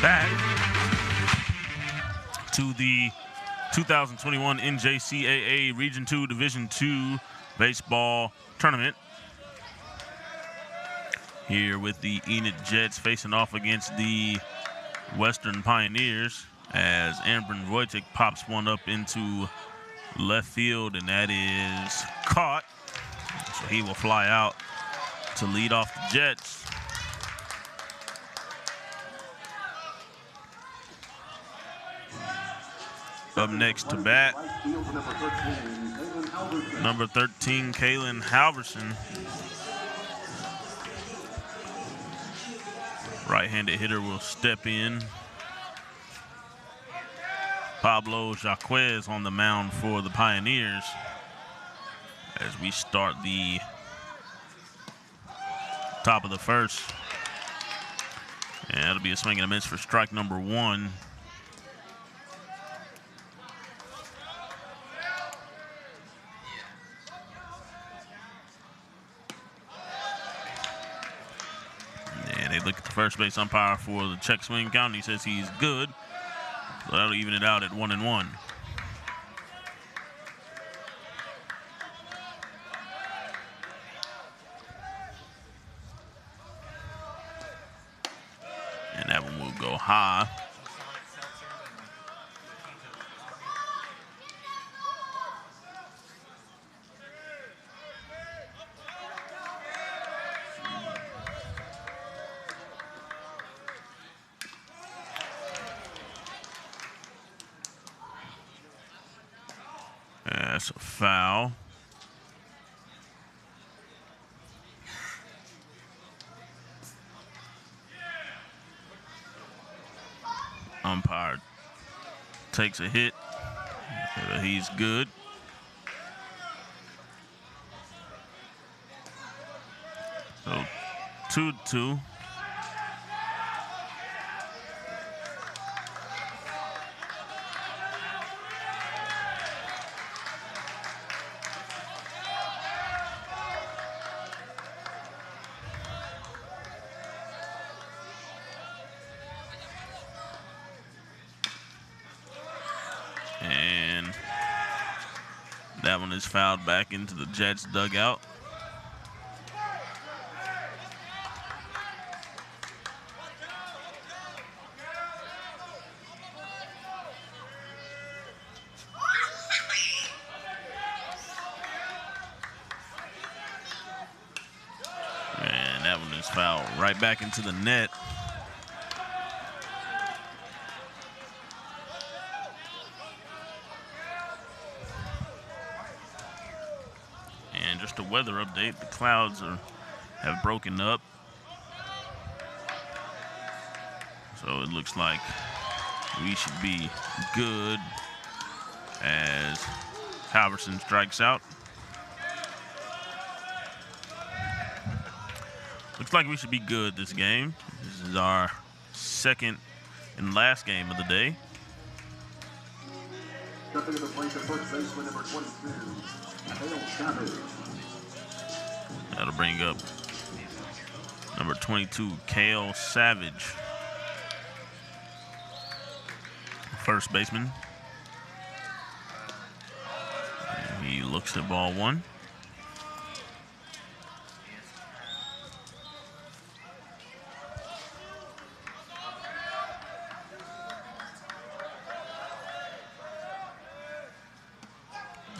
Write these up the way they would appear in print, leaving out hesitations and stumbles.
back to the 2021 NCJAA Region 2 Division 2 baseball tournament. Here with the Enid Jets facing off against the Western Pioneers as Amber Wojcik pops one up into left field, and that is caught. So he will fly out to lead off the Jets. Up next to bat, number 13, Kaylin Halverson. Right-handed hitter will step in. Pablo Jaquez on the mound for the Pioneers as we start the top of the first. And that'll be a swing and a miss for strike number one. And they look at the first base umpire for the check swing count. He says he's good. So that'll even it out at 1-1. And that one will go high. That's a foul. Umpire takes a hit. He's good. So 2-2. And that one is fouled back into the Jets dugout. And that one is fouled right back into the net. Just a weather update, the clouds have broken up. So it looks like we should be good as Halverson strikes out. Looks like we should be good this game. This is our second and last game of the day. Stepping to the plate, the first baseman, number 22. That'll bring up number 22, Kale Savage, first baseman. And he looks at ball one.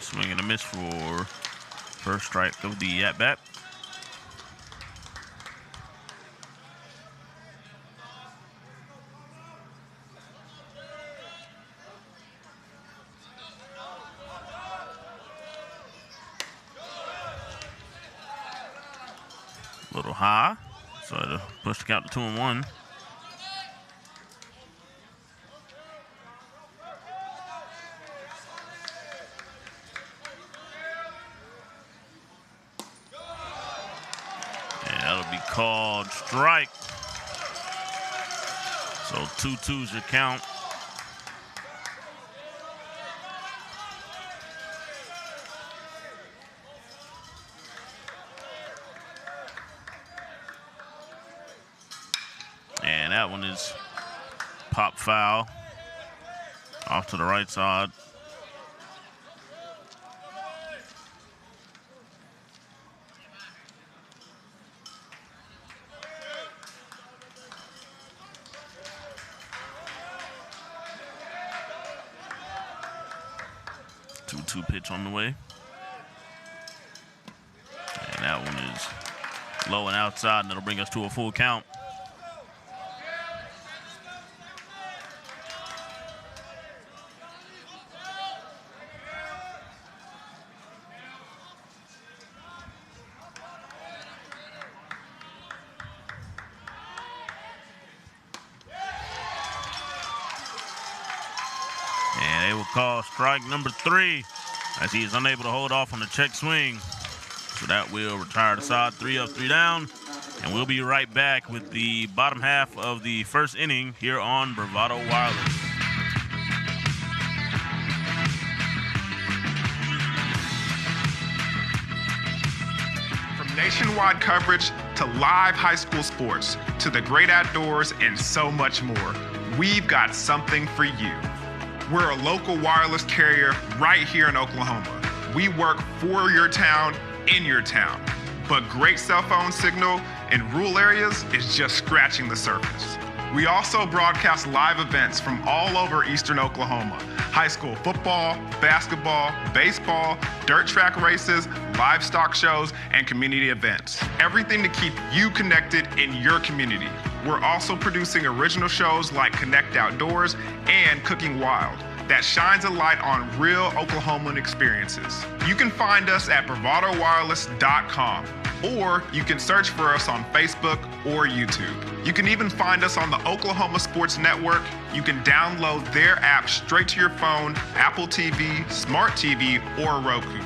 Swing and a miss for first strike of the at-bat. A little high, so it'll push the count to 2-1. And that'll be called strike. So 2-2's your count. And that one is pop foul off to the right side. Two pitch on the way. And that one is low and outside, and that'll bring us to a full count. And they will call strike number 3 as he is unable to hold off on the check swing. So that will retire the side. 3 up, 3 down. And we'll be right back with the bottom half of the first inning here on Bravado Wireless. From nationwide coverage to live high school sports to the great outdoors and so much more, we've got something for you. We're a local wireless carrier right here in Oklahoma. We work for your town, in your town. But great cell phone signal in rural areas is just scratching the surface. We also broadcast live events from all over eastern Oklahoma. High school football, basketball, baseball, dirt track races, livestock shows, and community events. Everything to keep you connected in your community. We're also producing original shows like Connect Outdoors and Cooking Wild that shines a light on real Oklahoman experiences. You can find us at bravadowireless.com, or you can search for us on Facebook or YouTube. You can even find us on the Oklahoma Sports Network. You can download their app straight to your phone, Apple TV, Smart TV, or Roku.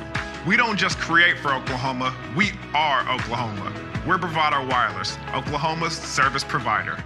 We don't just create for Oklahoma, we are Oklahoma. We're Bravado Wireless, Oklahoma's service provider.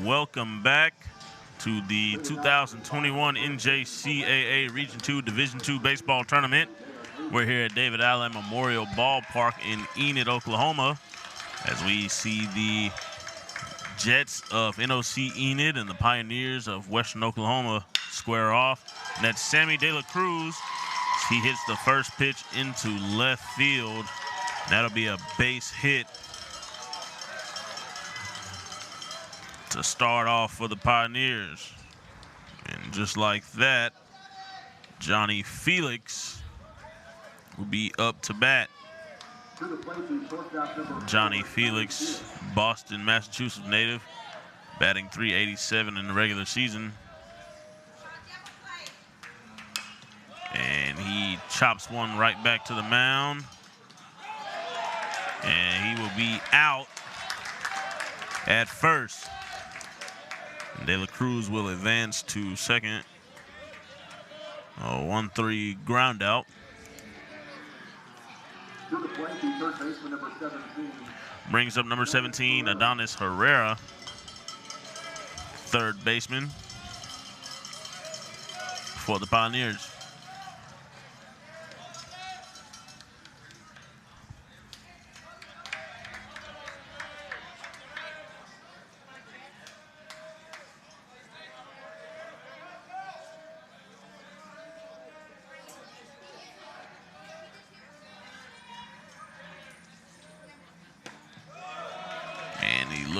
Welcome back to the 2021 NCJAA Region 2 Division II Baseball Tournament. We're here at David Allen Memorial Ballpark in Enid, Oklahoma, as we see the Jets of NOC-ENID and the Pioneers of Western Oklahoma square off. And that's Sammy De La Cruz. He hits the first pitch into left field. That'll be a base hit to start off for the Pioneers. And just like that, Johnny Felix will be up to bat. Johnny Felix, Boston, Massachusetts native, batting .387 in the regular season. And he chops one right back to the mound. And he will be out at first. De La Cruz will advance to second. 1-3 ground out. Brings up number 17, Adonis Herrera, third baseman for the Pioneers.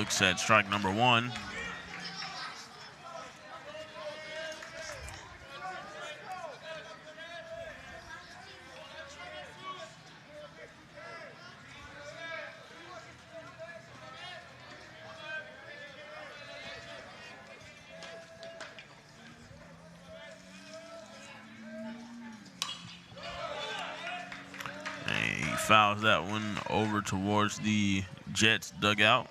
looks at strike number one. And he fouls that one over towards the Jets dugout.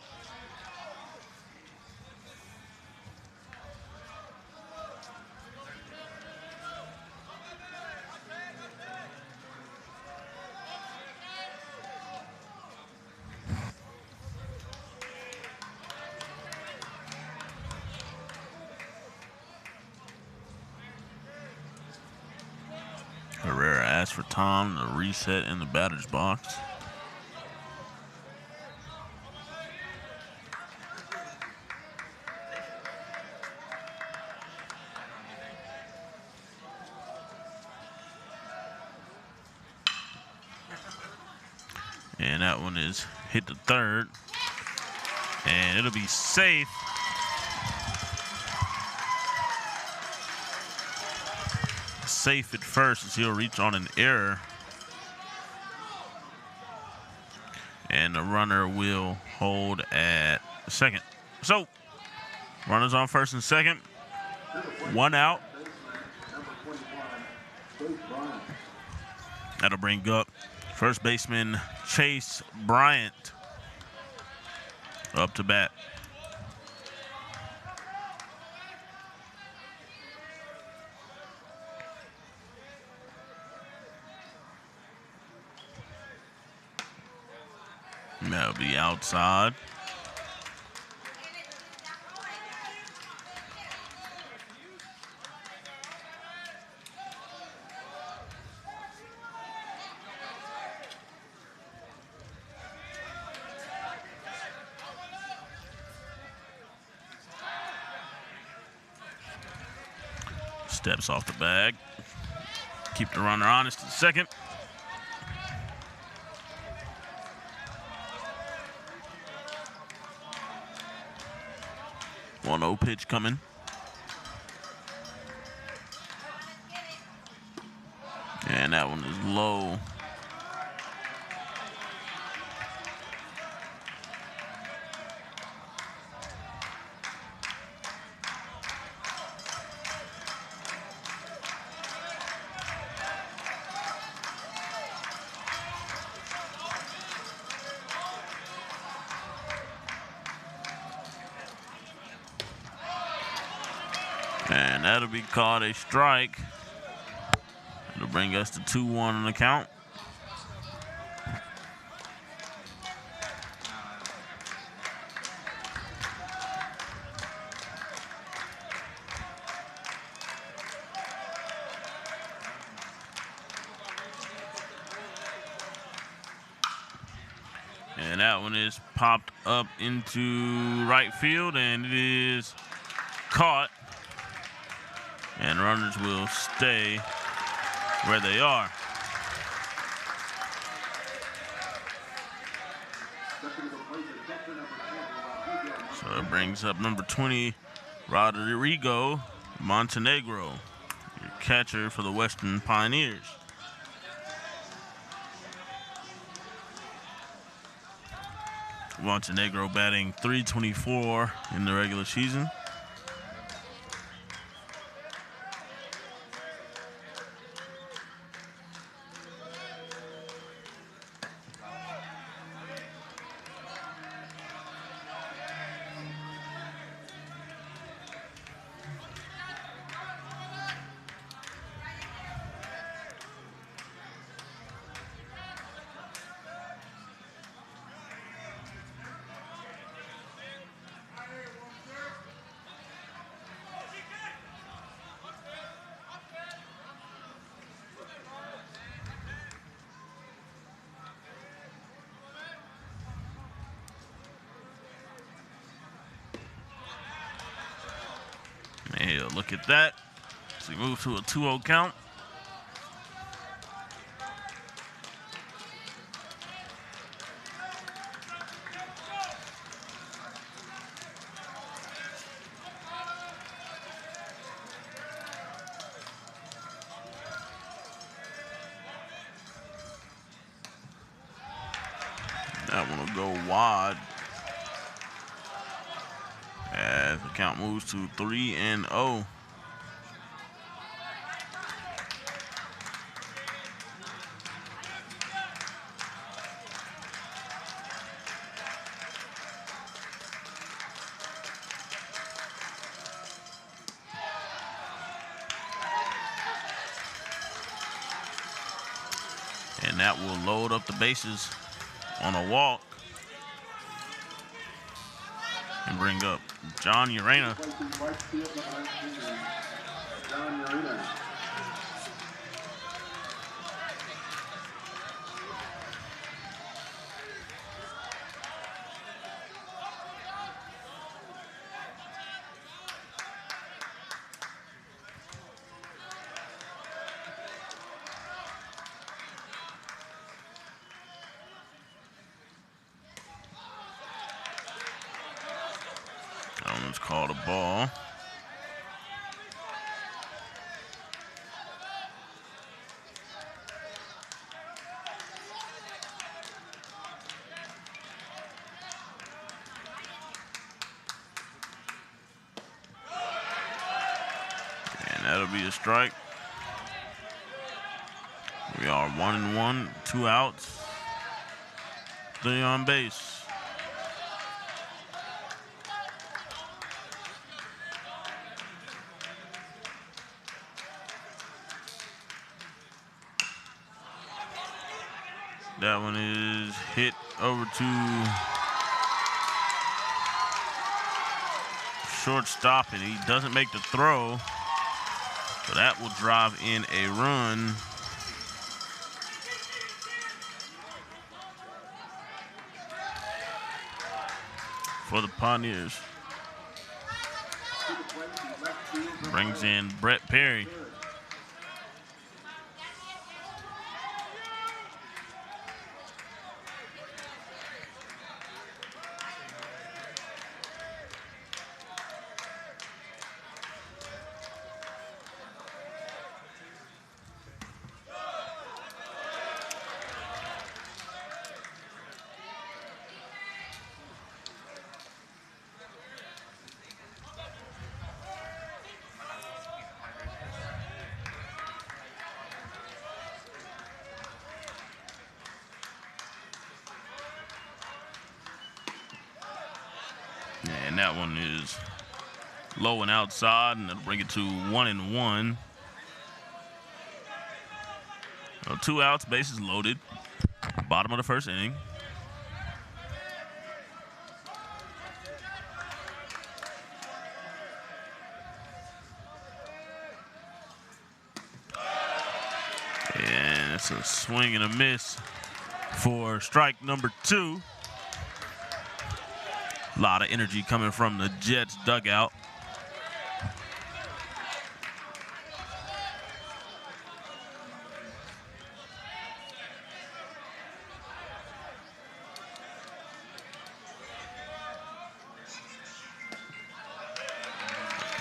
Herrera asks for Tom to reset in the batter's box. And that one is hit to third. And it'll be safe. Safe at first as he'll reach on an error. And the runner will hold at second. So, runners on first and second. One out. That'll bring up first baseman Chase Bryant up to bat. That'll be outside. Steps off the bag. Keep the runner honest at second. 1-0 pitch coming. And that one is low. And that'll be called a strike. It'll bring us to 2-1 on the count. And that one is popped up into right field, and it is caught. And runners will stay where they are. So it brings up number 20, Rodrigo Montenegro, your catcher for the Western Pioneers. Montenegro batting .324 in the regular season. Hey, look at that. So we move to a 2-0 count. That one will go wide. As the count moves to 3-0. And that will load up the bases on a walk and bring up John Urena. That one's called a ball. And that'll be a strike. We are 1-1, 2 outs, 3 on base. That one is hit over to shortstop, and he doesn't make the throw. So that will drive in a run. For the Pioneers. Brings in Brett Perry. And that one is low and outside, and that'll bring it to 1-1. So 2 outs, bases loaded. Bottom of the first inning. And it's a swing and a miss for strike number 2. A lot of energy coming from the Jets dugout.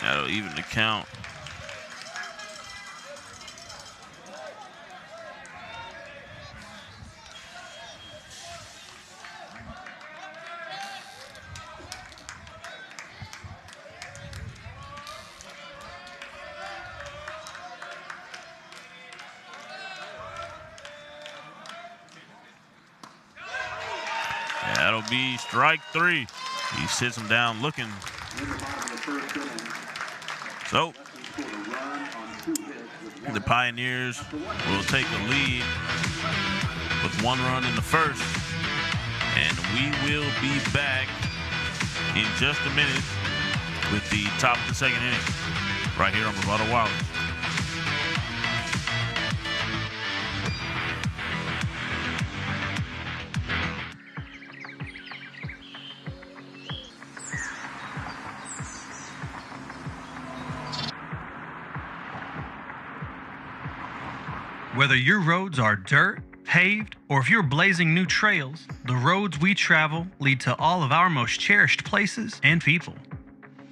That'll even the count. That'll be strike 3. He sits him down looking. So the Pioneers will take the lead with 1 run in the first. And we will be back in just a minute with the top of the second inning right here on Bravado Wireless. Whether your roads are dirt, paved, or if you're blazing new trails, the roads we travel lead to all of our most cherished places and people.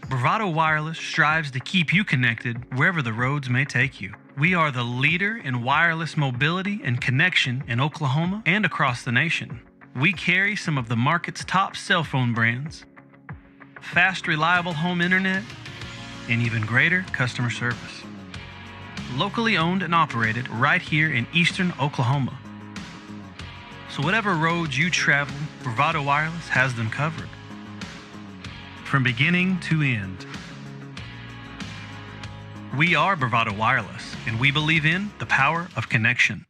Bravado Wireless strives to keep you connected wherever the roads may take you. We are the leader in wireless mobility and connection in Oklahoma and across the nation. We carry some of the market's top cell phone brands, fast, reliable home internet, and even greater customer service. Locally owned and operated right here in eastern Oklahoma. So whatever roads you travel, Bravado Wireless has them covered. From beginning to end. We are Bravado Wireless, and we believe in the power of connection.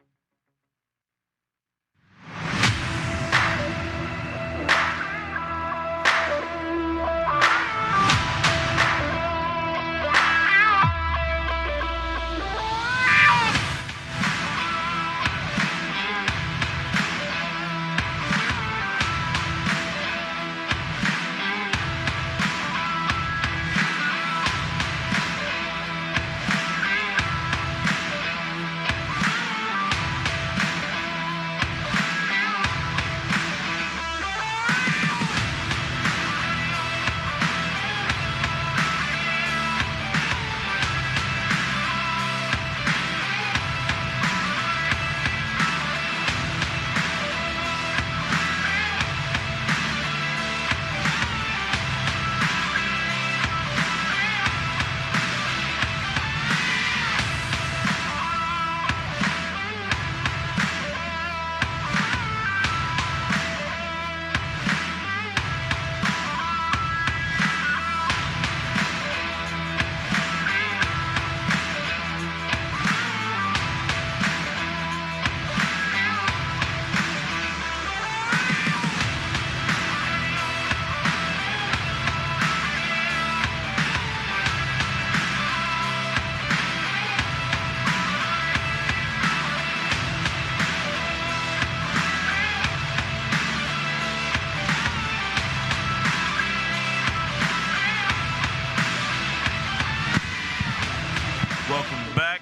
Welcome back.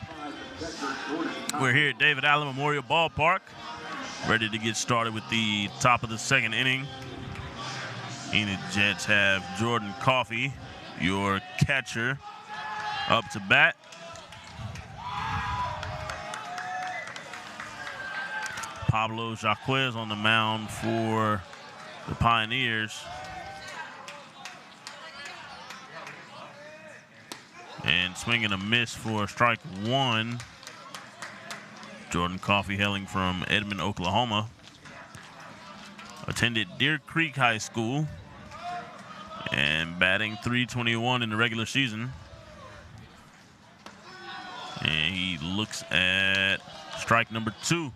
We're here at David Allen Memorial Ballpark, ready to get started with the top of the second inning. Enid Jets have Jordan Coffey, your catcher, up to bat. Pablo Jaquez on the mound for the Pioneers. And swinging a miss for strike one. Jordan Coffey, hailing from Edmond, Oklahoma. Attended Deer Creek High School and batting .321 in the regular season. And he looks at strike number two.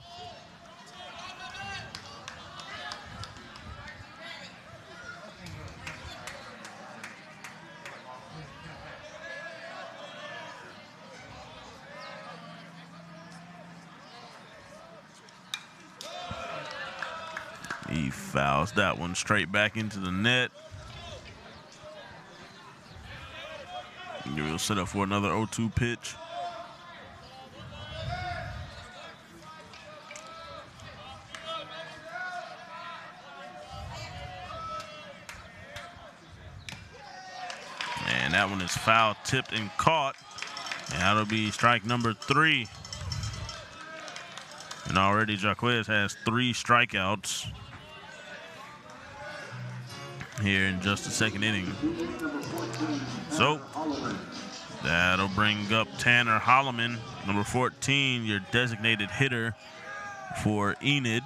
He fouls that one straight back into the net. We'll set up for another 0-2 pitch. And that one is foul tipped and caught. And that'll be strike number three. And already Jaquez has 3 strikeouts here in just the second inning. So that'll bring up Tanner Holloman, number 14, your designated hitter for Enid.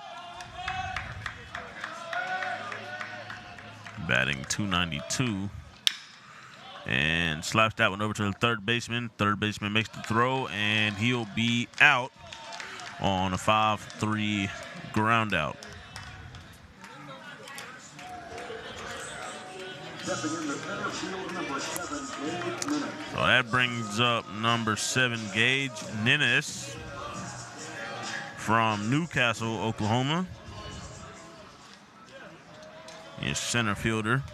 Batting .292. And slaps that one over to the third baseman. Third baseman makes the throw, and he'll be out on a 5-3 ground out. So that brings up number 7, Gage Ninnis from Newcastle, Oklahoma. He's center fielder.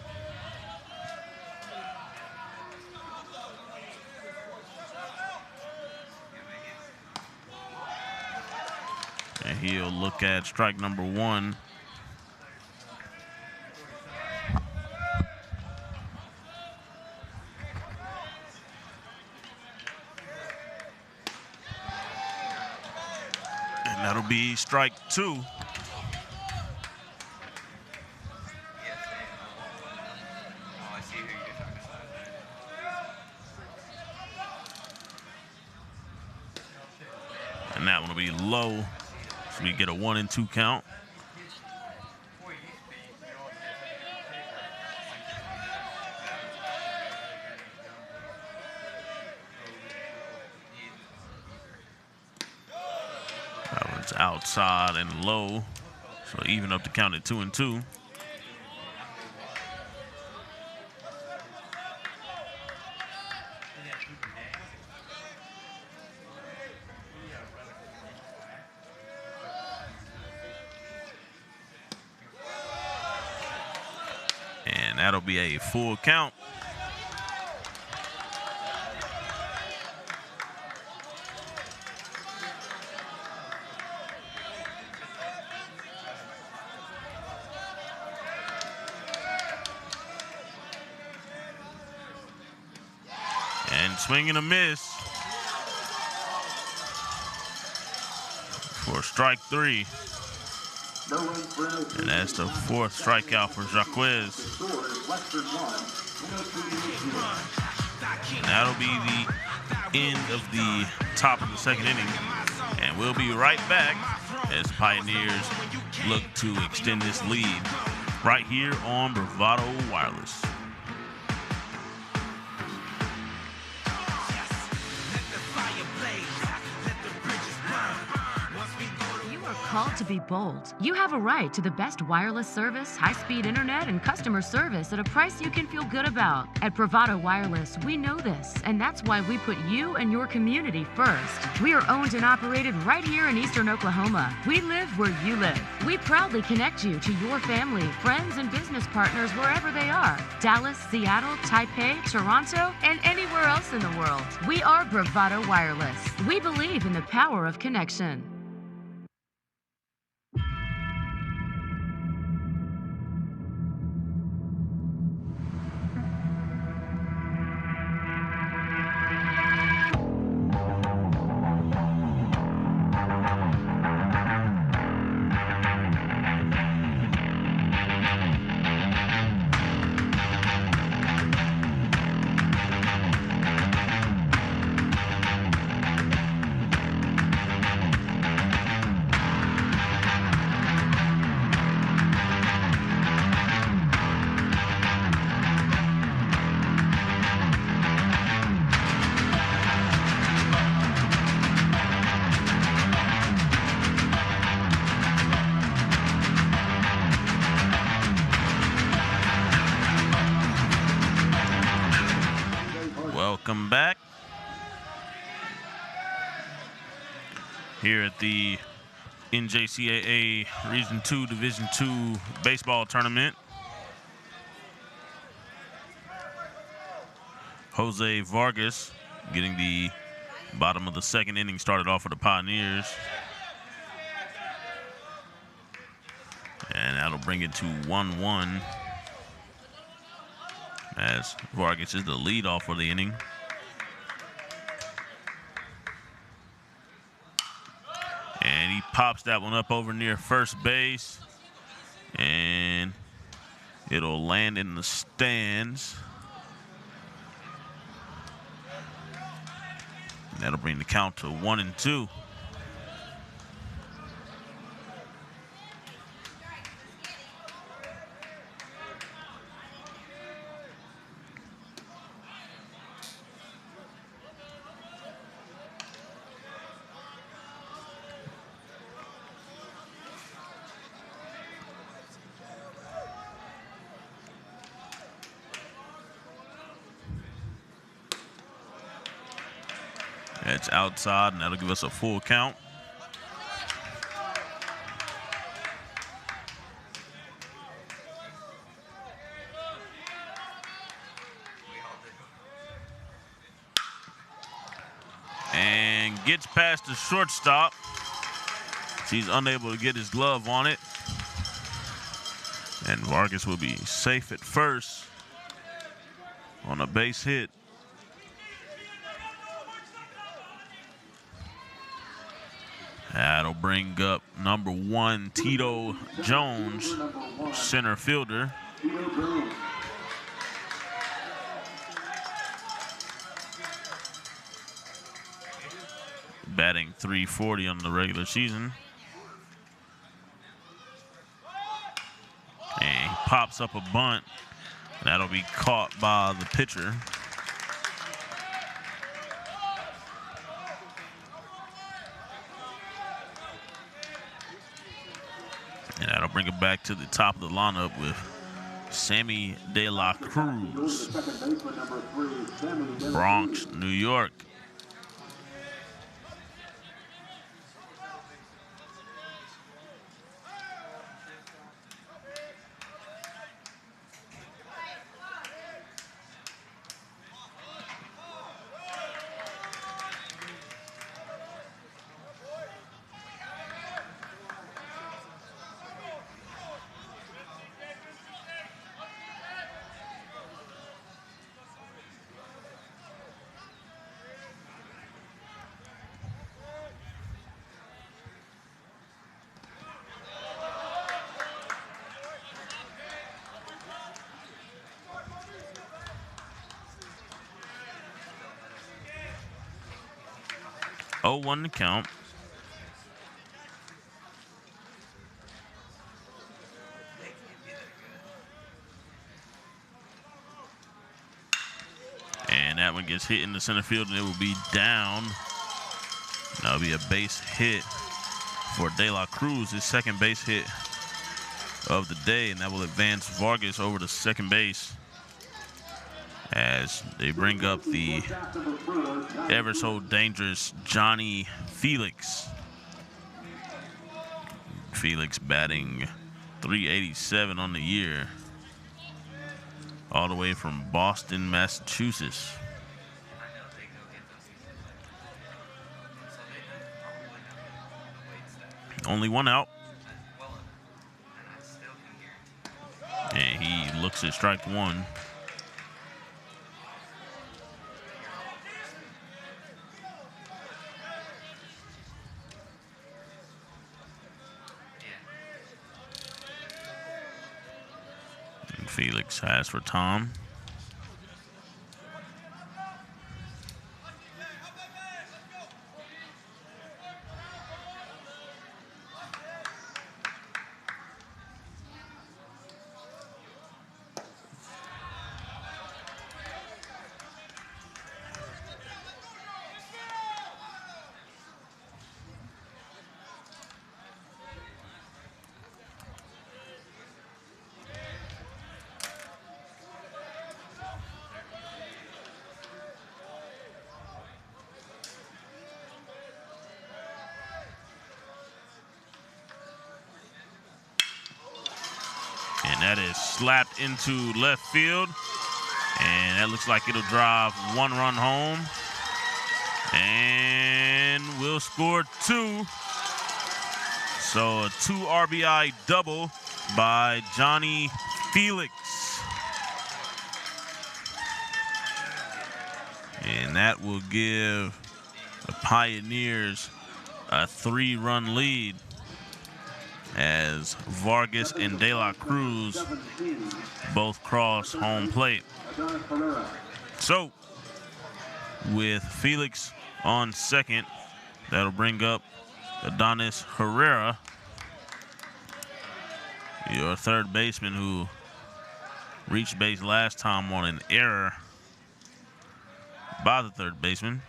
And he'll look at strike number 1. And that'll be strike 2. be low, so we get a 1-2 count. That one's outside and low, so even up the count at 2-2. And that'll be a full count. And swing and a miss for strike 3. And that's the 4th strikeout for Jaquez. And that'll be the end of the top of the 2nd inning. And we'll be right back as Pioneers look to extend this lead right here on Bravado Wireless. Called to be bold. You have a right to the best wireless service, high-speed internet, and customer service at a price you can feel good about. At Bravado Wireless, we know this, and that's why we put you and your community first. We are owned and operated right here in Eastern Oklahoma. We live where you live. We proudly connect you to your family, friends, and business partners wherever they are. Dallas, Seattle, Taipei, Toronto, and anywhere else in the world. We are Bravado Wireless. We believe in the power of connection. Welcome back here at the NCJAA Region 2 Division 2 baseball tournament. Jose Vargas getting the bottom of the 2nd inning started off for the Pioneers. And that'll bring it to 1-1 as Vargas is the leadoff for the inning. And he pops that one up over near first base. And it'll land in the stands. And that'll bring the count to 1-2. It's outside, and that'll give us a full count. And gets past the shortstop. He's unable to get his glove on it. And Vargas will be safe at first on a base hit. That'll bring up number 1, Tito Jones, center fielder. batting .340 on the regular season. And he pops up a bunt. That'll be caught by the pitcher. And that'll bring it back to the top of the lineup with Sammy De La Cruz, Bronx, New York. Oh, 1 to count. And that one gets hit in the center field, and it will be down. That'll be a base hit for De La Cruz, his second base hit of the day, and that will advance Vargas over to second base as they bring up the ever so dangerous Johnny Felix. Felix batting .387 on the year, all the way from Boston, Massachusetts. Only one out. And he looks at strike one. And Felix has for Tom. And that is slapped into left field. And that looks like it'll drive one run home. And we'll score two. So a 2 RBI double by Johnny Felix. And that will give the Pioneers a 3-run lead as Vargas and De La Cruz both cross home plate. So, with Felix on second, that'll bring up Adonis Herrera, your third baseman who reached base last time on an error by the third baseman.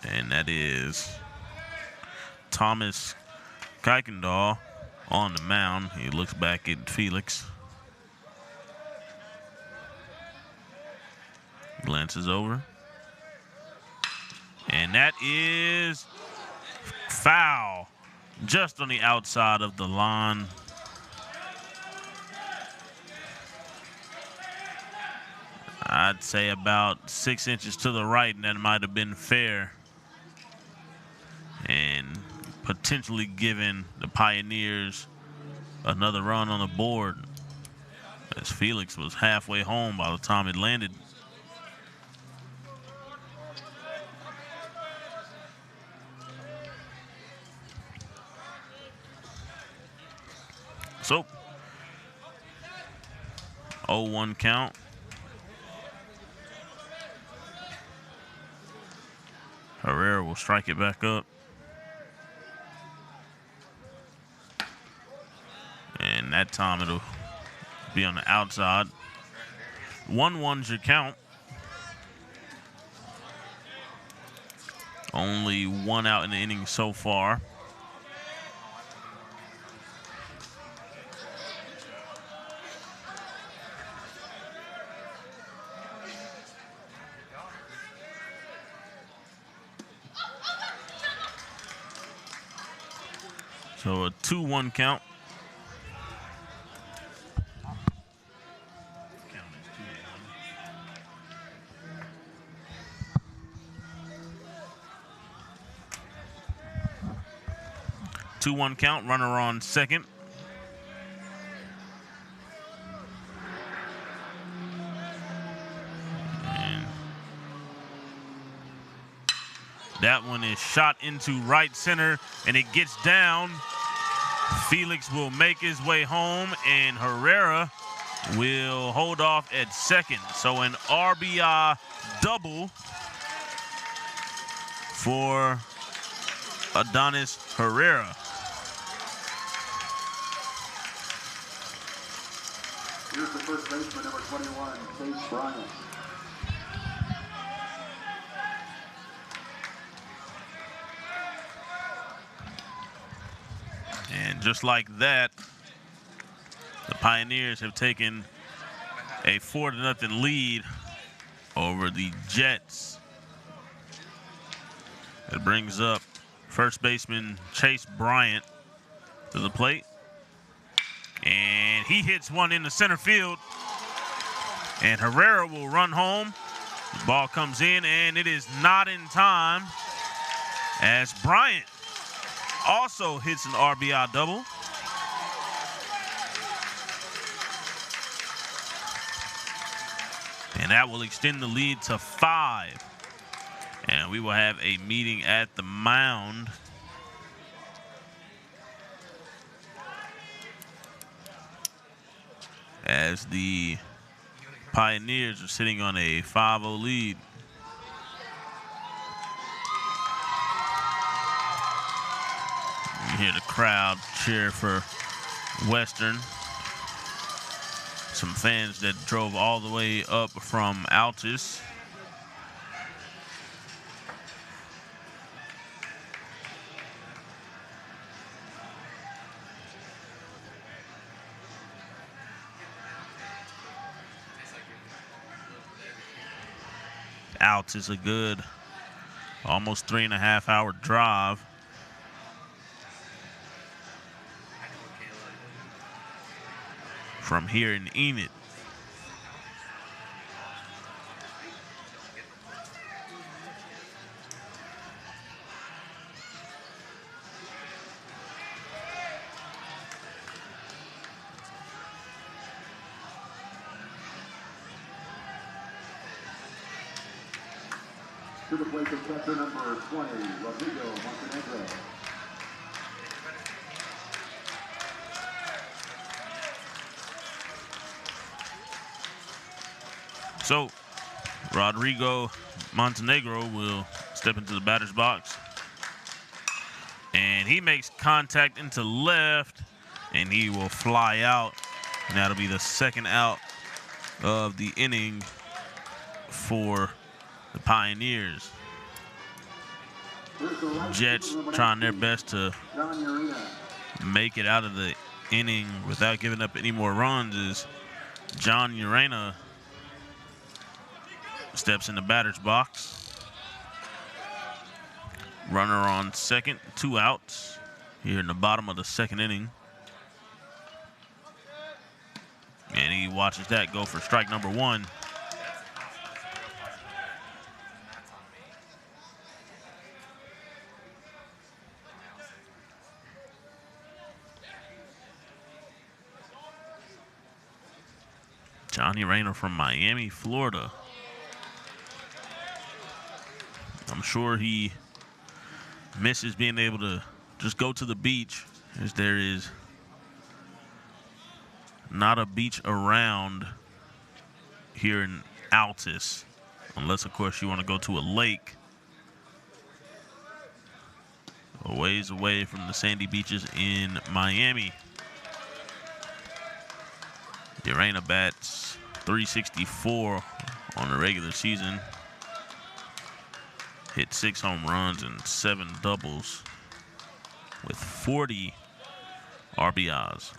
And that is Thomas Kuykendall on the mound. He looks back at Felix. Glances over. And that is foul. Just on the outside of the line. I'd say about 6 inches to the right, and that might have been fair. And potentially giving the Pioneers another run on the board, as Felix was halfway home by the time it landed. So, 0-1 count. will strike it back up. And that time it'll be on the outside. 1-1's your count. Only one out in the inning so far. So a 2-1 count. 2-1 count, runner on second. And that one is shot into right center, and it gets down. Felix will make his way home, and Herrera will hold off at second. So an RBI double for Adonis Herrera. Here's the first baseman, number 21, Chase Bryant. And just like that, the Pioneers have taken a 4-0 lead over the Jets. It brings up first baseman Chase Bryant to the plate. And he hits one in the center field. And Herrera will run home. The ball comes in, and it is not in time as Bryant also hits an RBI double. And that will extend the lead to 5. And we will have a meeting at the mound. As the Pioneers are sitting on a 5-0 lead. You hear the crowd cheer for Western. Some fans that drove all the way up from Altus. Altus is a good almost 3.5-hour drive. From here in Enid. To the plate, the catcher, number 20, Rodrigo Montenegro. So, Rodrigo Montenegro will step into the batter's box. And he makes contact into left, and he will fly out. And that'll be the second out of the inning for the Pioneers. Jets trying their best to make it out of the inning without giving up any more runs as John Urena steps in the batter's box. Runner on second, 2 outs here in the bottom of the second inning. And he watches that go for strike number 1. Johnny Rayner from Miami, Florida. I'm sure he misses being able to just go to the beach, as there is not a beach around here in Altus, unless, of course, you want to go to a lake. a ways away from the sandy beaches in Miami. Urena bats .364 on the regular season. Hit 6 home runs and 7 doubles with 40 RBIs.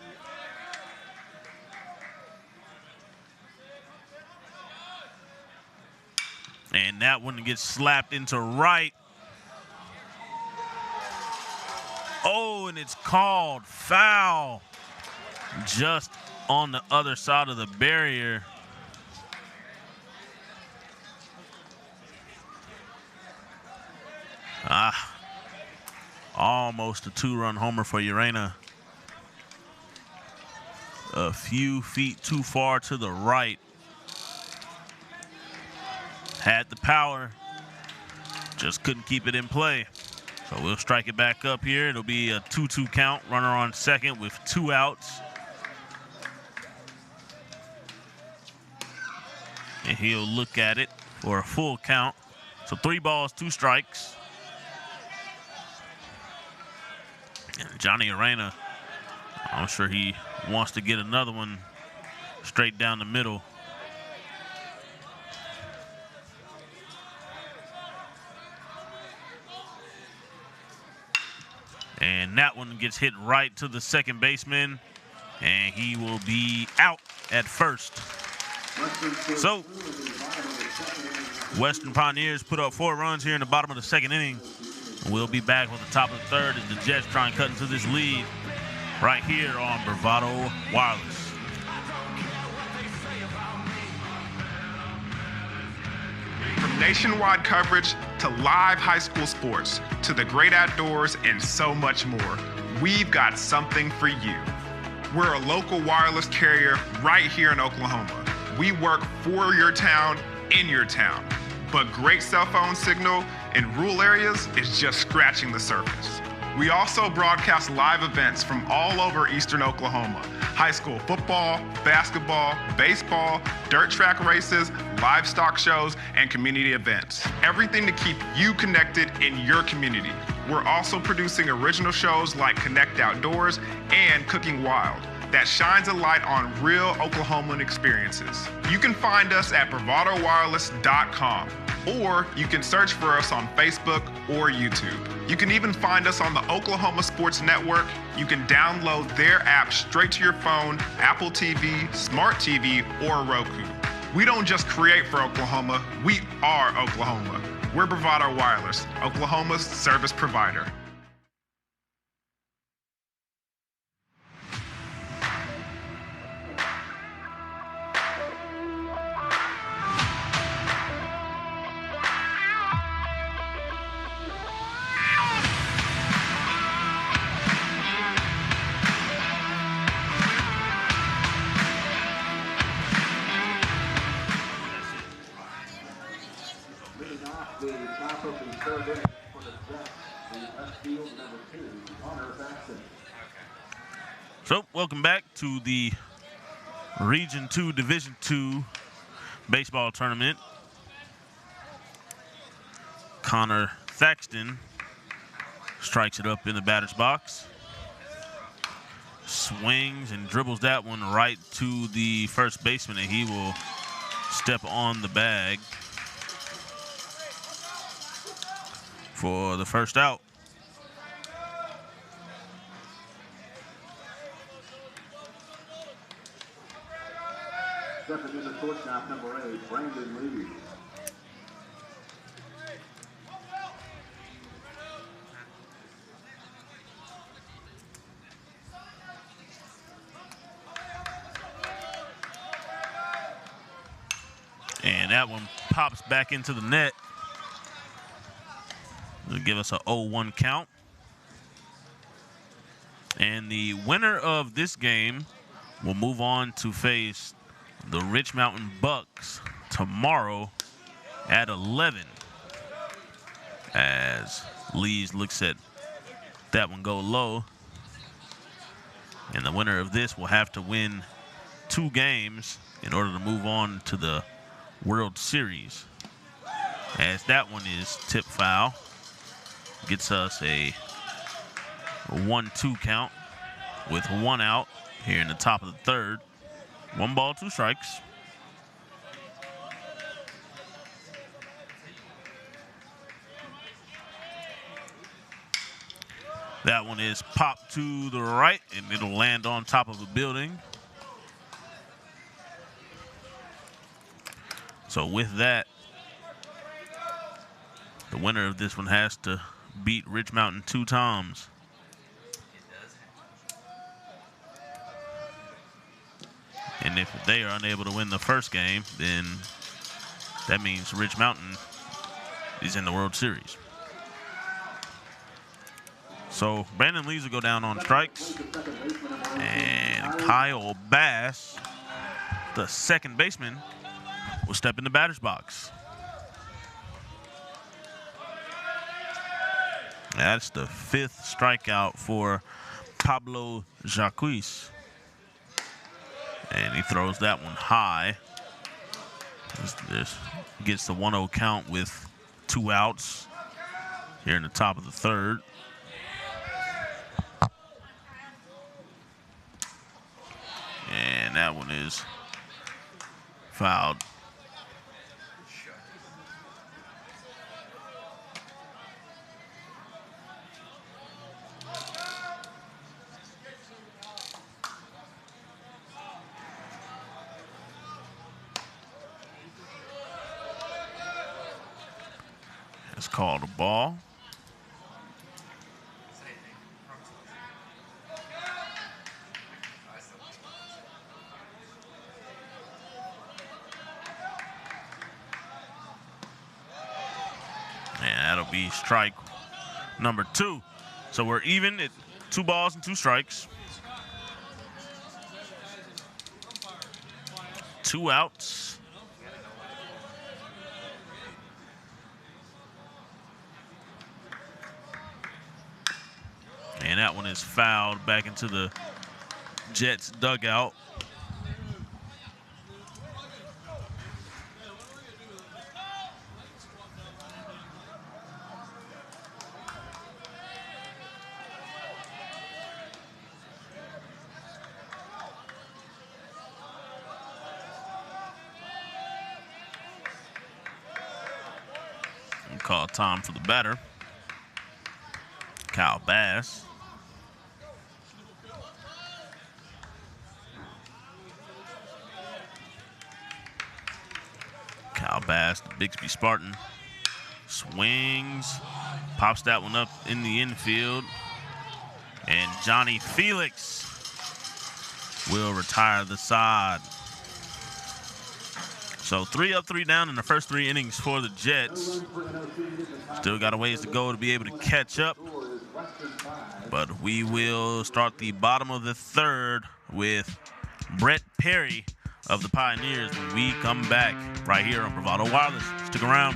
And that one gets slapped into right. Oh, and it's called foul just on the other side of the barrier. Almost a 2-run homer for Urena. A few feet too far to the right. Had the power, just couldn't keep it in play. So we'll strike it back up here. It'll be a 2-2 count, runner on second with 2 outs. And he'll look at it for a full count. So 3 balls, 2 strikes. And Johnny Urena, I'm sure he wants to get another one straight down the middle. And that one gets hit right to the second baseman, and he will be out at first. So, Western Pioneers put up 4 runs here in the bottom of the second inning. We'll be back with the top of the third as the Jets try and cut into this lead right here on Bravado Wireless. From nationwide coverage to live high school sports to the great outdoors and so much more, we've got something for you. We're a local wireless carrier right here in Oklahoma. We work for your town, in your town. But great cell phone signal in rural areas is just scratching the surface. We also broadcast live events from all over eastern Oklahoma. High school football, basketball, baseball, dirt track races, livestock shows, and community events. Everything to keep you connected in your community. We're also producing original shows like Connect Outdoors and Cooking Wild that shines a light on real Oklahoman experiences. You can find us at bravadowireless.com, or you can search for us on Facebook or YouTube. You can even find us on the Oklahoma Sports Network. You can download their app straight to your phone, Apple TV, Smart TV, or Roku. We don't just create for Oklahoma, we are Oklahoma. We're Bravado Wireless, Oklahoma's service provider. So, welcome back to the Region 2, Division 2 baseball tournament. Connor Thaxton strikes it up in the batter's box. Swings and dribbles that one right to the first baseman, and he will step on the bag for the first out. Stepping in the shortstop, number 8, Brandon Lee. And that one pops back into the net. It'll give us a 0-1 count. And the winner of this game will move on to face the Rich Mountain Bucks tomorrow at 11. As Lees looks at that one go low. And the winner of this will have to win 2 games in order to move on to the World Series. As that one is tip foul. Gets us a 1-2 count with 1 out here in the top of the third. 1 ball, 2 strikes. That one is popped to the right, and it'll land on top of a building. So with that, the winner of this one has to beat Rich Mountain 2 times. And if they are unable to win the first game, then that means Rich Mountain is in the World Series. So Brandon Lees will go down on strikes. And Kyle Bass, the second baseman, will step in the batter's box. That's the 5th strikeout for Pablo Jacques. And he throws that one high. This gets the 1-0 count with 2 outs here in the top of the third. And that one is fouled. It's called a ball. And that'll be strike number 2. So we're even at 2 balls and 2 strikes. 2 outs. And that one is fouled back into the Jets dugout. We call time for the batter, Kyle Bass. Kyle Bass, the Bixby Spartan, swings, pops that one up in the infield, and Johnny Felix will retire the side. So 3 up, 3 down in the first 3 innings for the Jets. Still got a ways to go to be able to catch up, but we will start the bottom of the third with Brett Perry of the Pioneers when we come back right here on Bravado Wireless. Stick around.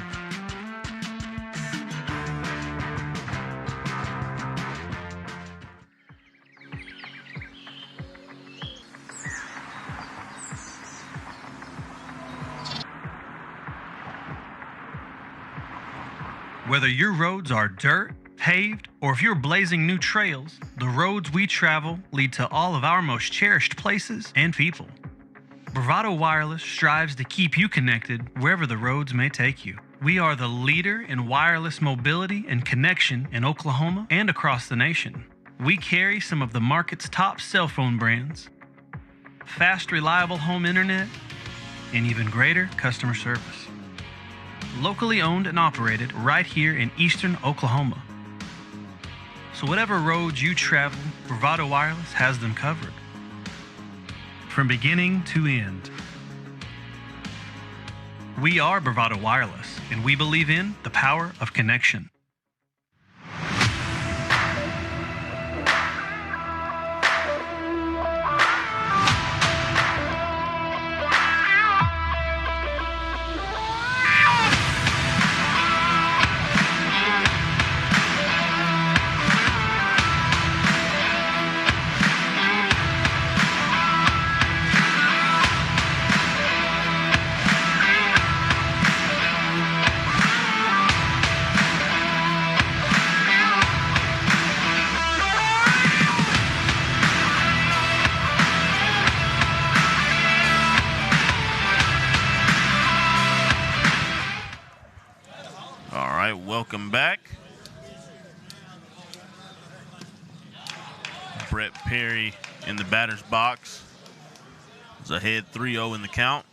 Whether your roads are dirt, paved, or if you're blazing new trails, the roads we travel lead to all of our most cherished places and people. Bravado Wireless strives to keep you connected wherever the roads may take you. We are the leader in wireless mobility and connection in Oklahoma and across the nation. We carry some of the market's top cell phone brands, fast, reliable home internet, and even greater customer service. Locally owned and operated right here in eastern Oklahoma. So whatever roads you travel, Bravado Wireless has them covered. From beginning to end. We are Bravado Wireless, and we believe in the power of connection. right, welcome back. Brett Perry in the batter's box. It's ahead 3-0 in the count.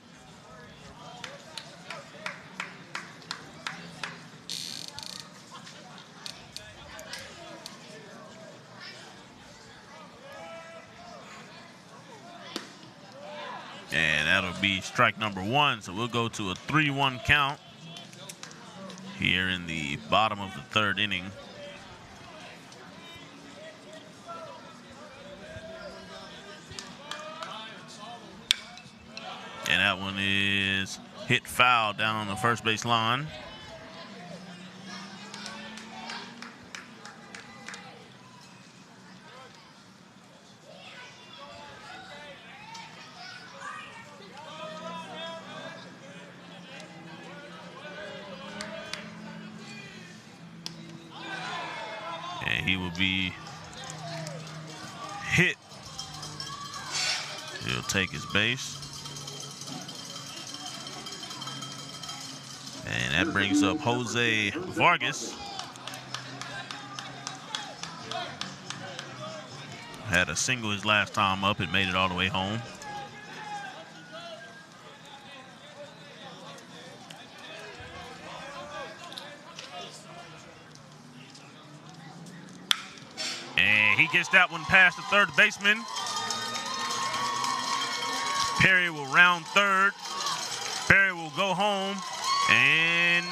And that'll be strike number 1. So we'll go to a 3-1 count here in the bottom of the 3rd inning. And that one is hit foul down on the first base line. And he will be hit. He'll take his base. And that brings up Jose Vargas. Had a single his last time up and made it all the way home. And he gets that one past the third baseman. Perry will round third. Perry will go home and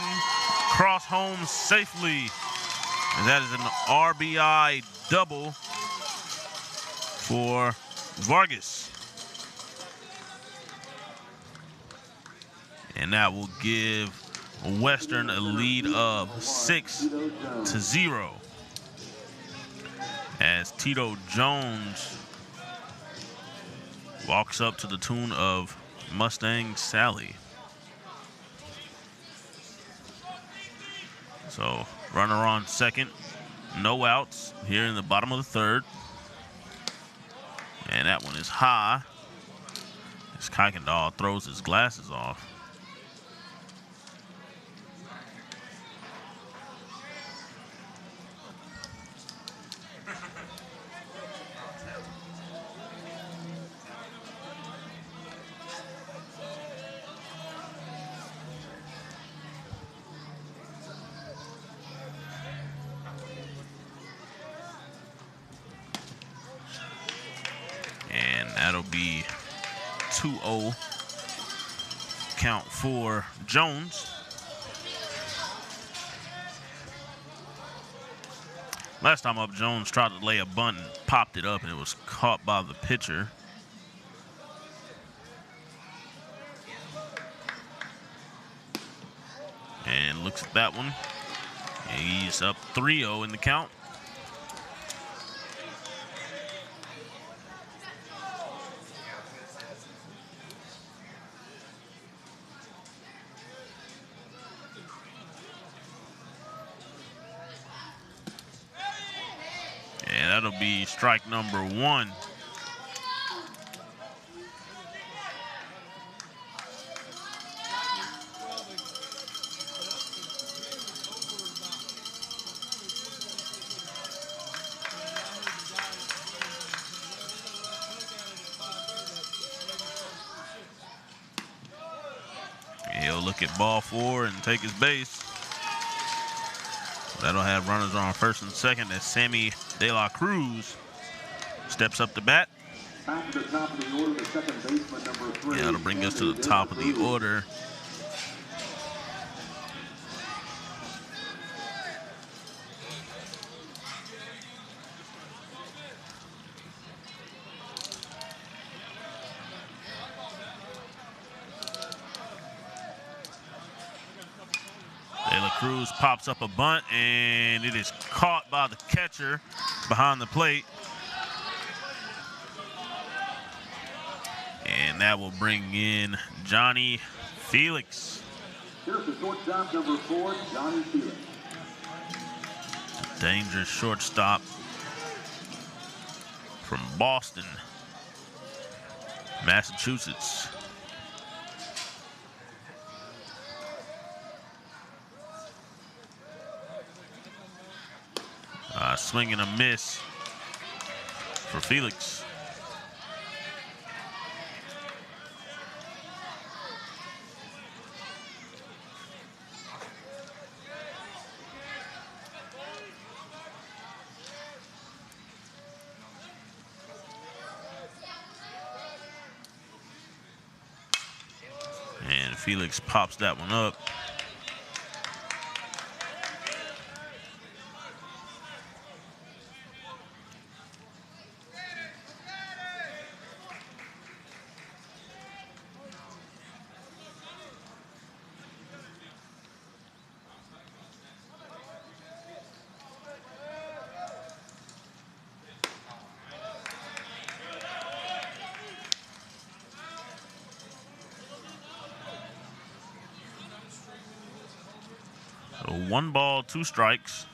cross home safely. And that is an RBI double for Vargas. And that will give Western a lead of 6-0. As Tito Jones walks up to the tune of Mustang Sally. So runner on second, no outs here in the bottom of the 3rd. And that one is high as Kuykendall throws his glasses off. That'll be 2-0 count for Jones. Last time up, Jones tried to lay a bunt and popped it up, and it was caught by the pitcher. And looks at that one. And he's up 3-0 in the count. And that'll be strike number 1. He'll look at ball 4 and take his base. That'll have runners on first and second as Sammy De La Cruz steps up to bat. Back to the top of the order, the second baseman, number 3. Yeah, that'll bring us to the top of the order. De La Cruz pops up a bunt, and it is caught by the catcher behind the plate. And that will bring in Johnny Felix. Here's the shortstop, number 4, Johnny Felix. Dangerous shortstop from Boston, Massachusetts. swing and a miss for Felix. And Felix pops that one up. So 1 ball, 2 strikes.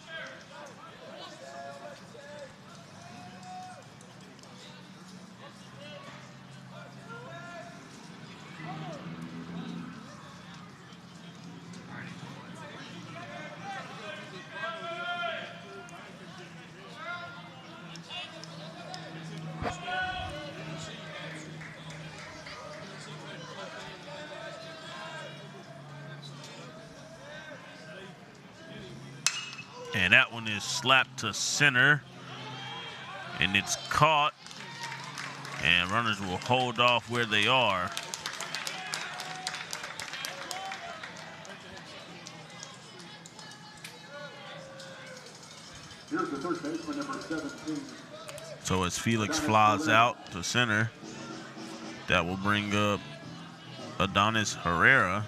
And that one is slapped to center, and it's caught, and runners will hold off where they are. Here's the third baseman, number 17. So as Felix flies out to center, that will bring up Adonis Herrera.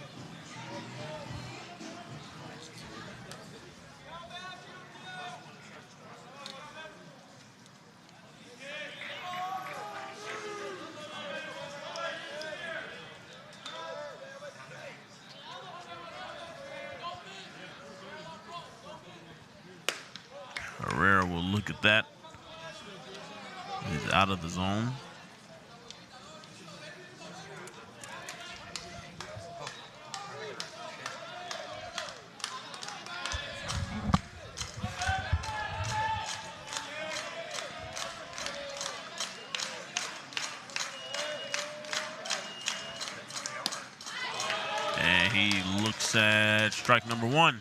Herrera will look at that. He's out of the zone. And he looks at strike number 1.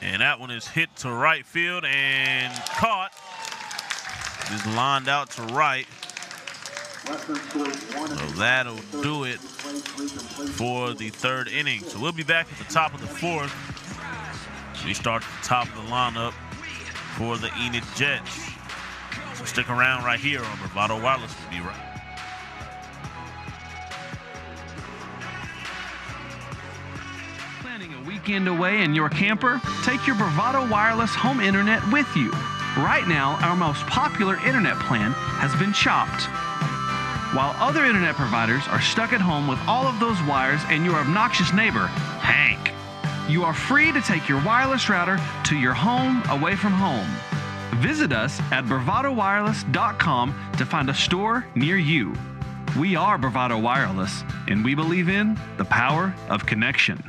And that one is hit to right field and caught. Just lined out to right. So that'll do it for the 3rd inning. So we'll be back at the top of the 4th. We start at the top of the lineup for the Enid Jets. So stick around right here on Bravado Wireless. We'll be right. Planning a weekend away in your camper? Take your Bravado Wireless home internet with you. Right now, our most popular internet plan has been chopped. While other internet providers are stuck at home with all of those wires and your obnoxious neighbor, Hank, you are free to take your wireless router to your home away from home. Visit us at bravadowireless.com to find a store near you. We are Bravado Wireless, and we believe in the power of connection.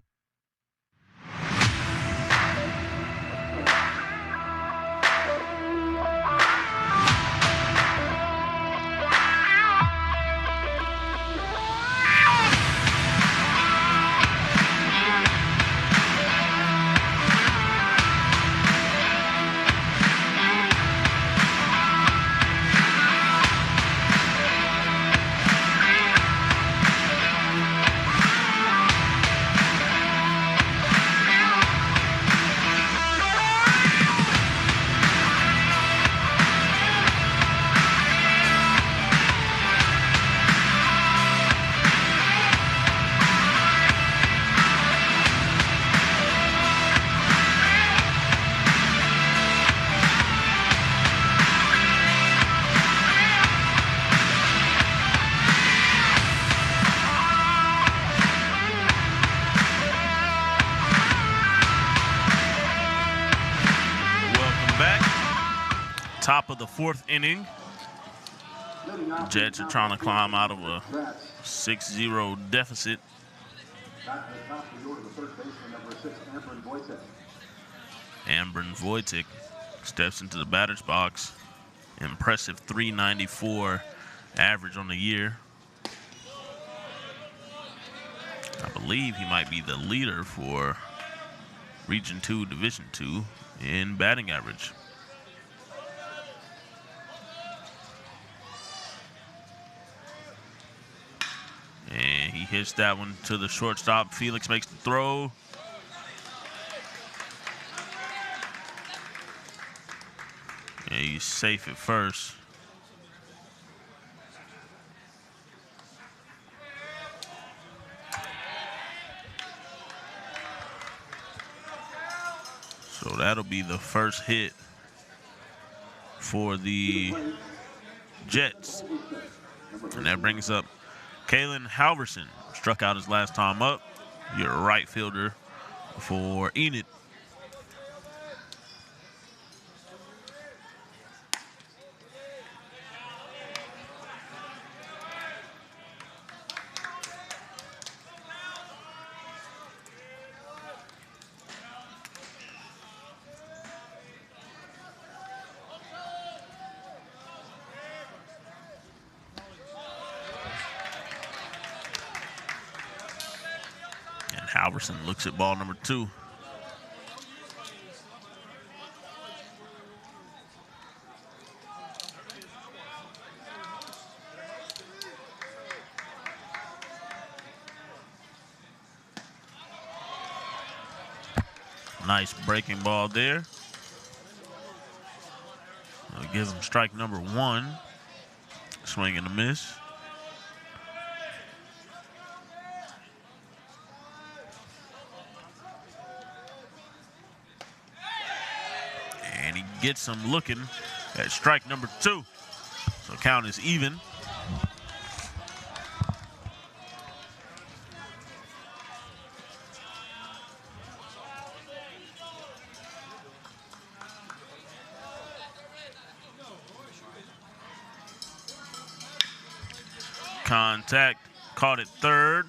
Top of the 4th inning. Jets are trying to climb out of a 6-0 deficit. Back to the top of the order, the third baseman, number 6, Amber Wojcik. Amber Wojcik steps into the batter's box. Impressive 394 average on the year. I believe he might be the leader for Region 2, Division 2 in batting average. And he hits that one to the shortstop. Felix makes the throw. And he's safe at first. So that'll be the first hit for the Jets. And that brings up Kalen Halverson. Struck out his last time up. Your right fielder for Enid. Halverson looks at ball number 2. Nice breaking ball there. It gives him strike number 1. Swing and a miss. Gets him looking at strike number 2. So count is even. Contact, caught it third.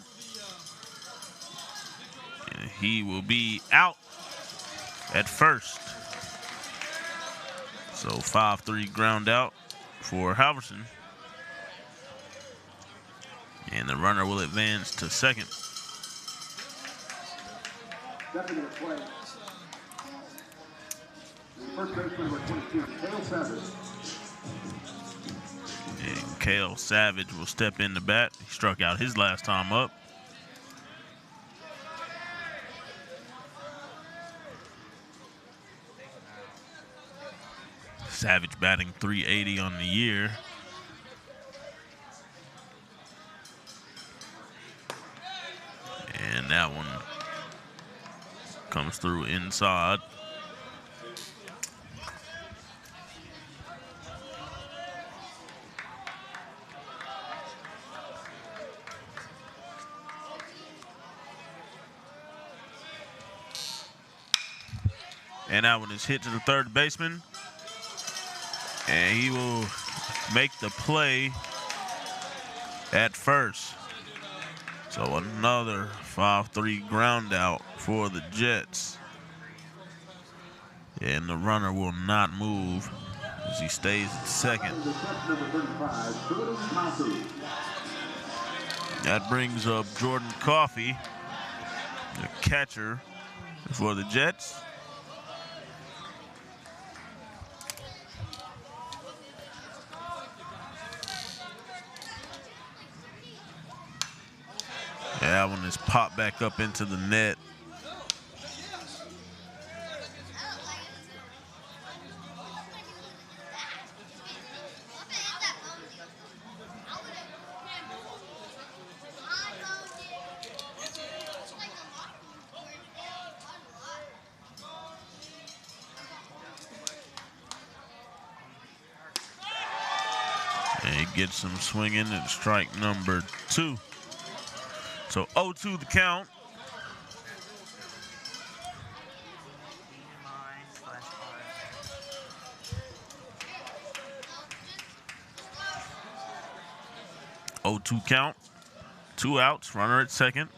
And he will be out at first. So 5-3 ground out for Halverson. And the runner will advance to second. Stepping into play. First baseman, number 22, Cale Savage. And Cale Savage will step in the bat. He struck out his last time up. Savage batting .380 on the year. And that one comes through inside. And that one is hit to the third baseman. And he will make the play at first. So another 5-3 ground out for the Jets. And the runner will not move as he stays at second. That brings up Jordan Coffey, the catcher for the Jets. That one is popped back up into the net. And he gets him swinging at strike number 2. So 0-2 the count. 0-2 count. 2 outs, runner at second.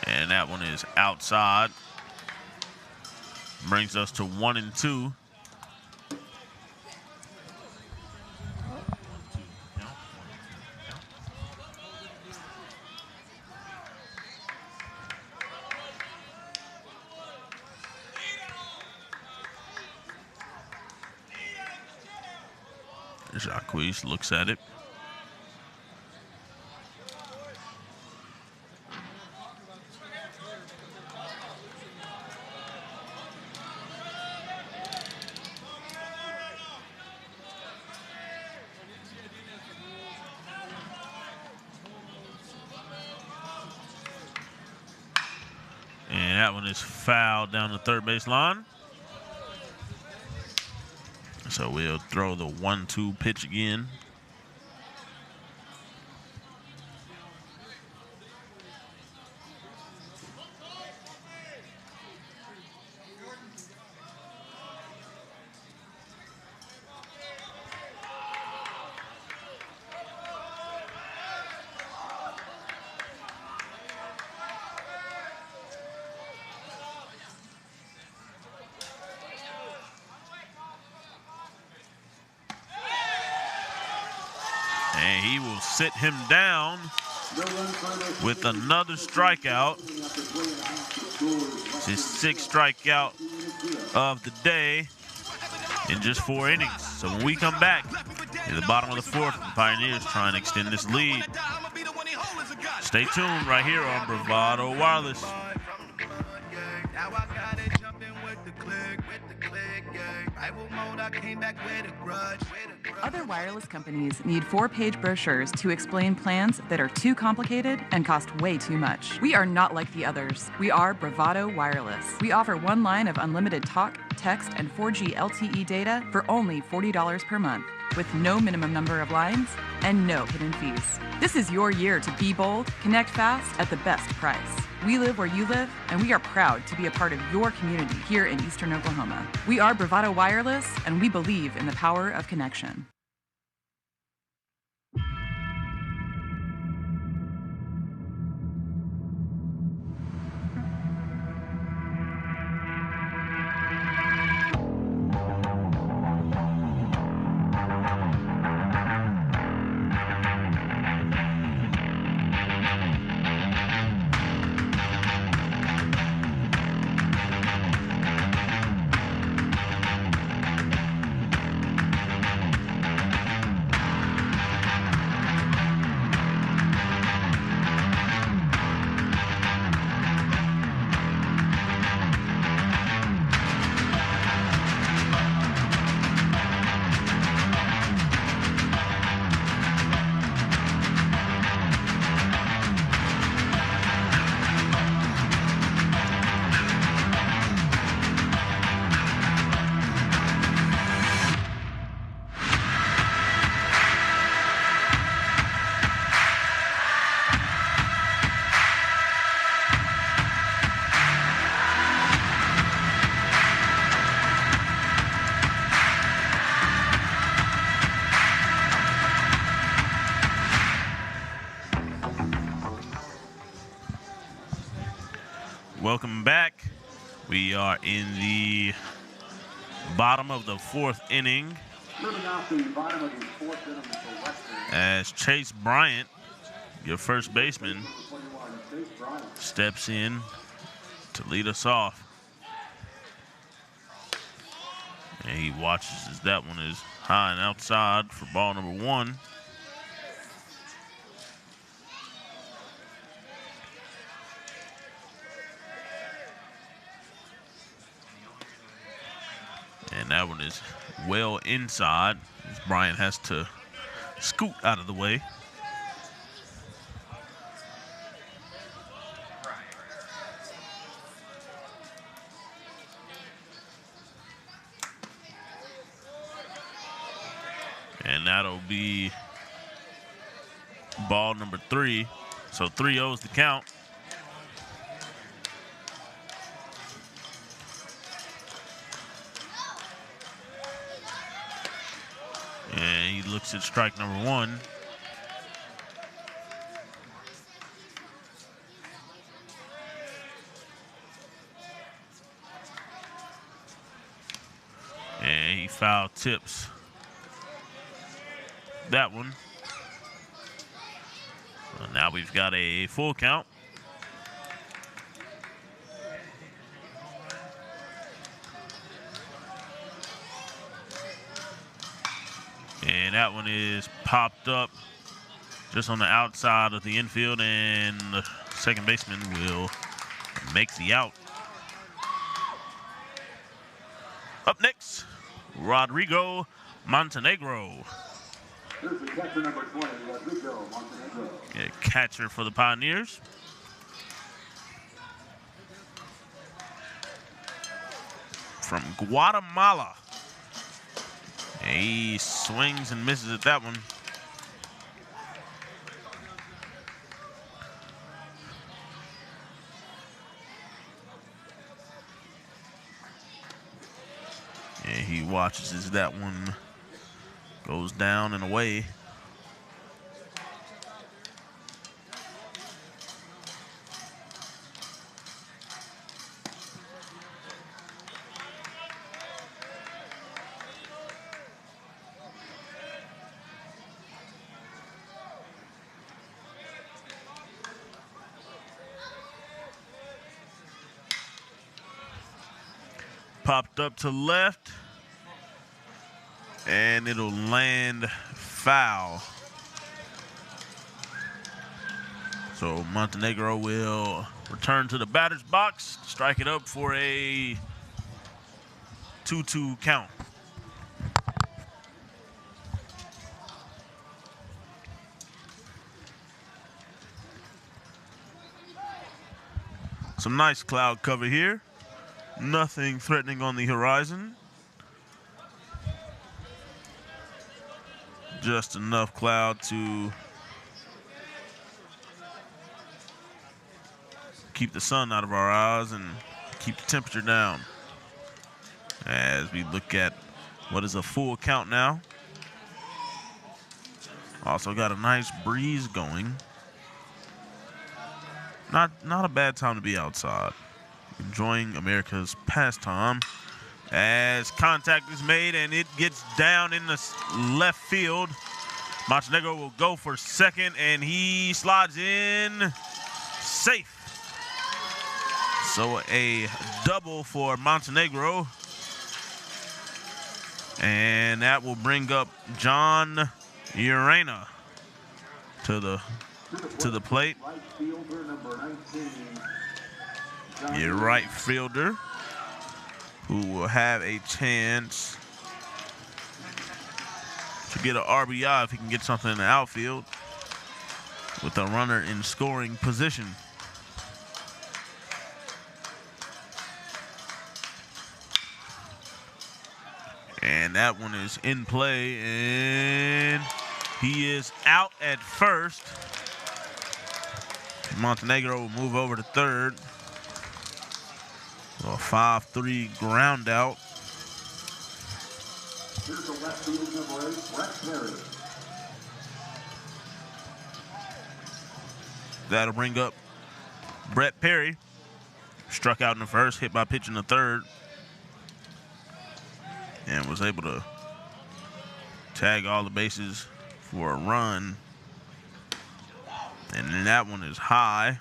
And that one is outside. Brings us to 1-2. Jacques looks at it. And that one is fouled down the third base line. So we'll throw the 1-2 pitch again. And he will sit him down with another strikeout. It's his 6th strikeout of the day in just 4 innings. So when we come back to the bottom of the 4th, the Pioneers trying to extend this lead. Stay tuned right here on Bravado Wireless. Other wireless companies need 4-page brochures to explain plans that are too complicated and cost way too much. We are not like the others. We are Bravado Wireless. We offer 1 line of unlimited talk, text, and 4G LTE data for only $40 per month, with no minimum number of lines and no hidden fees. This is your year to be bold, connect fast at the best price. We live where you live, and we are proud to be a part of your community here in Eastern Oklahoma. We are Bravado Wireless, and we believe in the power of connection. Welcome back. We are in the bottom of the 4th inning as Chase Bryant, your first baseman, steps in to lead us off. And he watches as that one is high and outside for ball number 1. And that one is well inside, as Bryant has to scoot out of the way. And that'll be ball number 3. So 3-0's the count. looks at strike number one. And he foul tips that one. So now we've got a full count. And that one is popped up just on the outside of the infield, and the second baseman will make the out. Up next, Rodrigo Montenegro. Here's the catcher number 20, Rodrigo Montenegro. Yeah, catcher for the Pioneers. From Guatemala. And he swings and misses at that one. And he watches as that one goes down and away. Popped up to left, and it'll land foul. So Montenegro will return to the batter's box, strike it up for a 2-2 count. Some nice cloud cover here. Nothing threatening on the horizon. Just enough cloud to keep the sun out of our eyes and keep the temperature down. As we look at what is a full count now. Also got a nice breeze going. Not a bad time to be outside. Enjoying America's pastime as contact is made and it gets down in the left field. Montenegro will go for second and he slides in safe. So a double for Montenegro. And that will bring up John Urena to the plate. Right fielder number 19. Your right fielder, who will have a chance to get an RBI if he can get something in the outfield with a runner in scoring position. And that one is in play, and he is out at first. Montenegro will move over to third. So a 5-3 ground out. Here's the left field number 8, Brett Perry. That'll bring up Brett Perry. Struck out in the first, hit by pitch in the third. And was able to tag all the bases for a run. And then that one is high.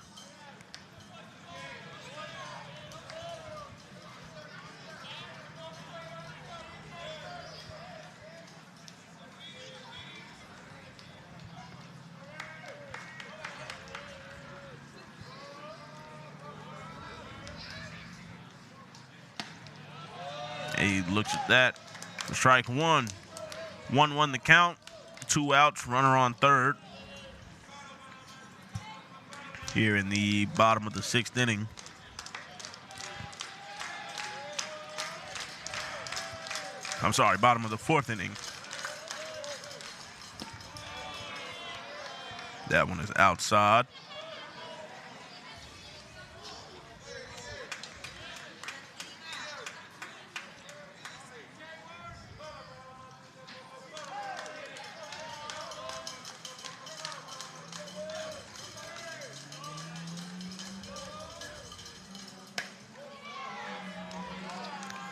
He looks at that. Strike one. 1-1 the count. 2 outs, runner on third. Here in the bottom of the 6th inning. I'm sorry, bottom of the 4th inning. That one is outside.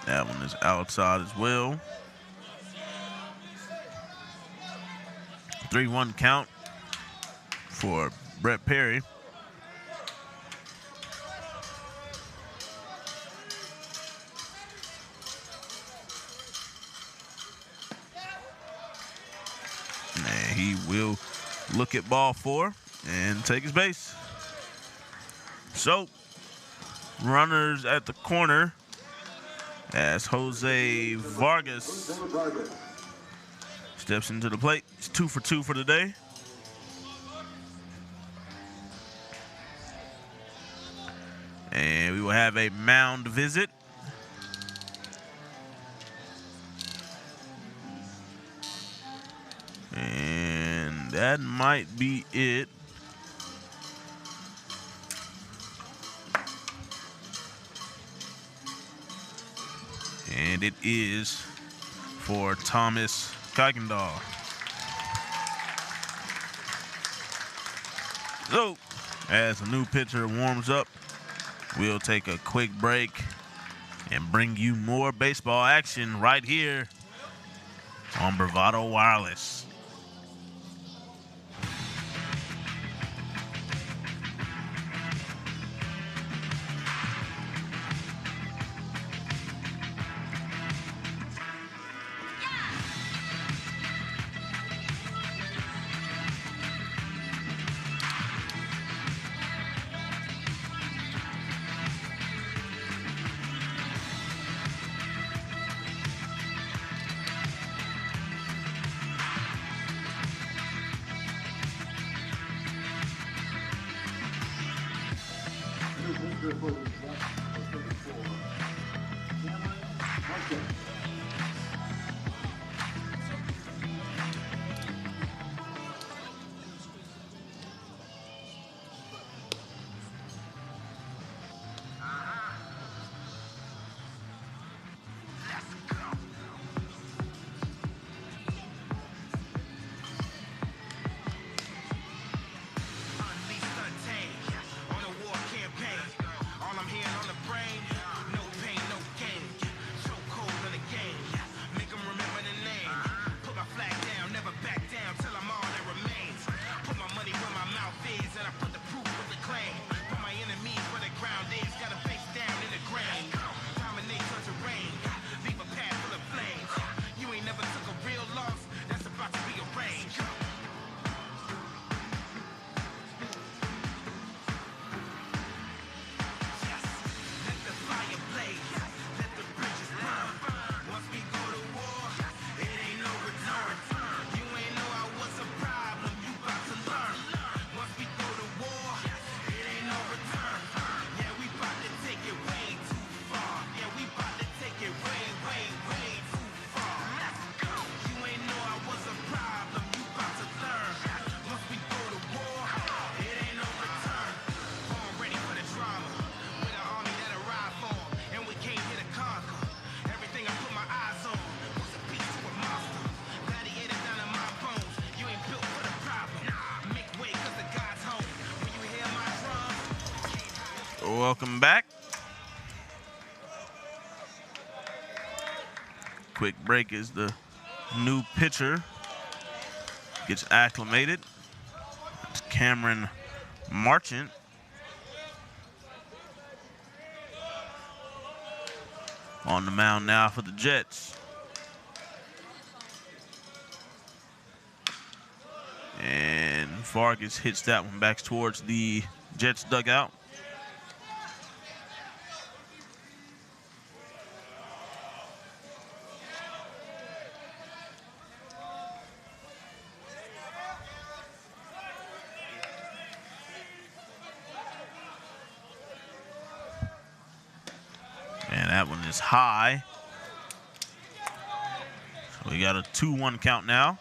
That one is outside as well. 3-1 count for Brett Perry. And he will look at ball 4 and take his base. So, runners at the corner as Jose Vargas steps into the plate. It's 2 for 2 for the day. And we will have a mound visit. And that might be it. And it is for Thomas Kuykendall. So, as a new pitcher warms up, we'll take a quick break and bring you more baseball action right here on Bravado Wireless. Welcome back. Quick break as the new pitcher gets acclimated. It's Cameron Marchant. On the mound now for the Jets. And Vargas hits that one back towards the Jets dugout. And that one is high. So we got a 2-1 count now.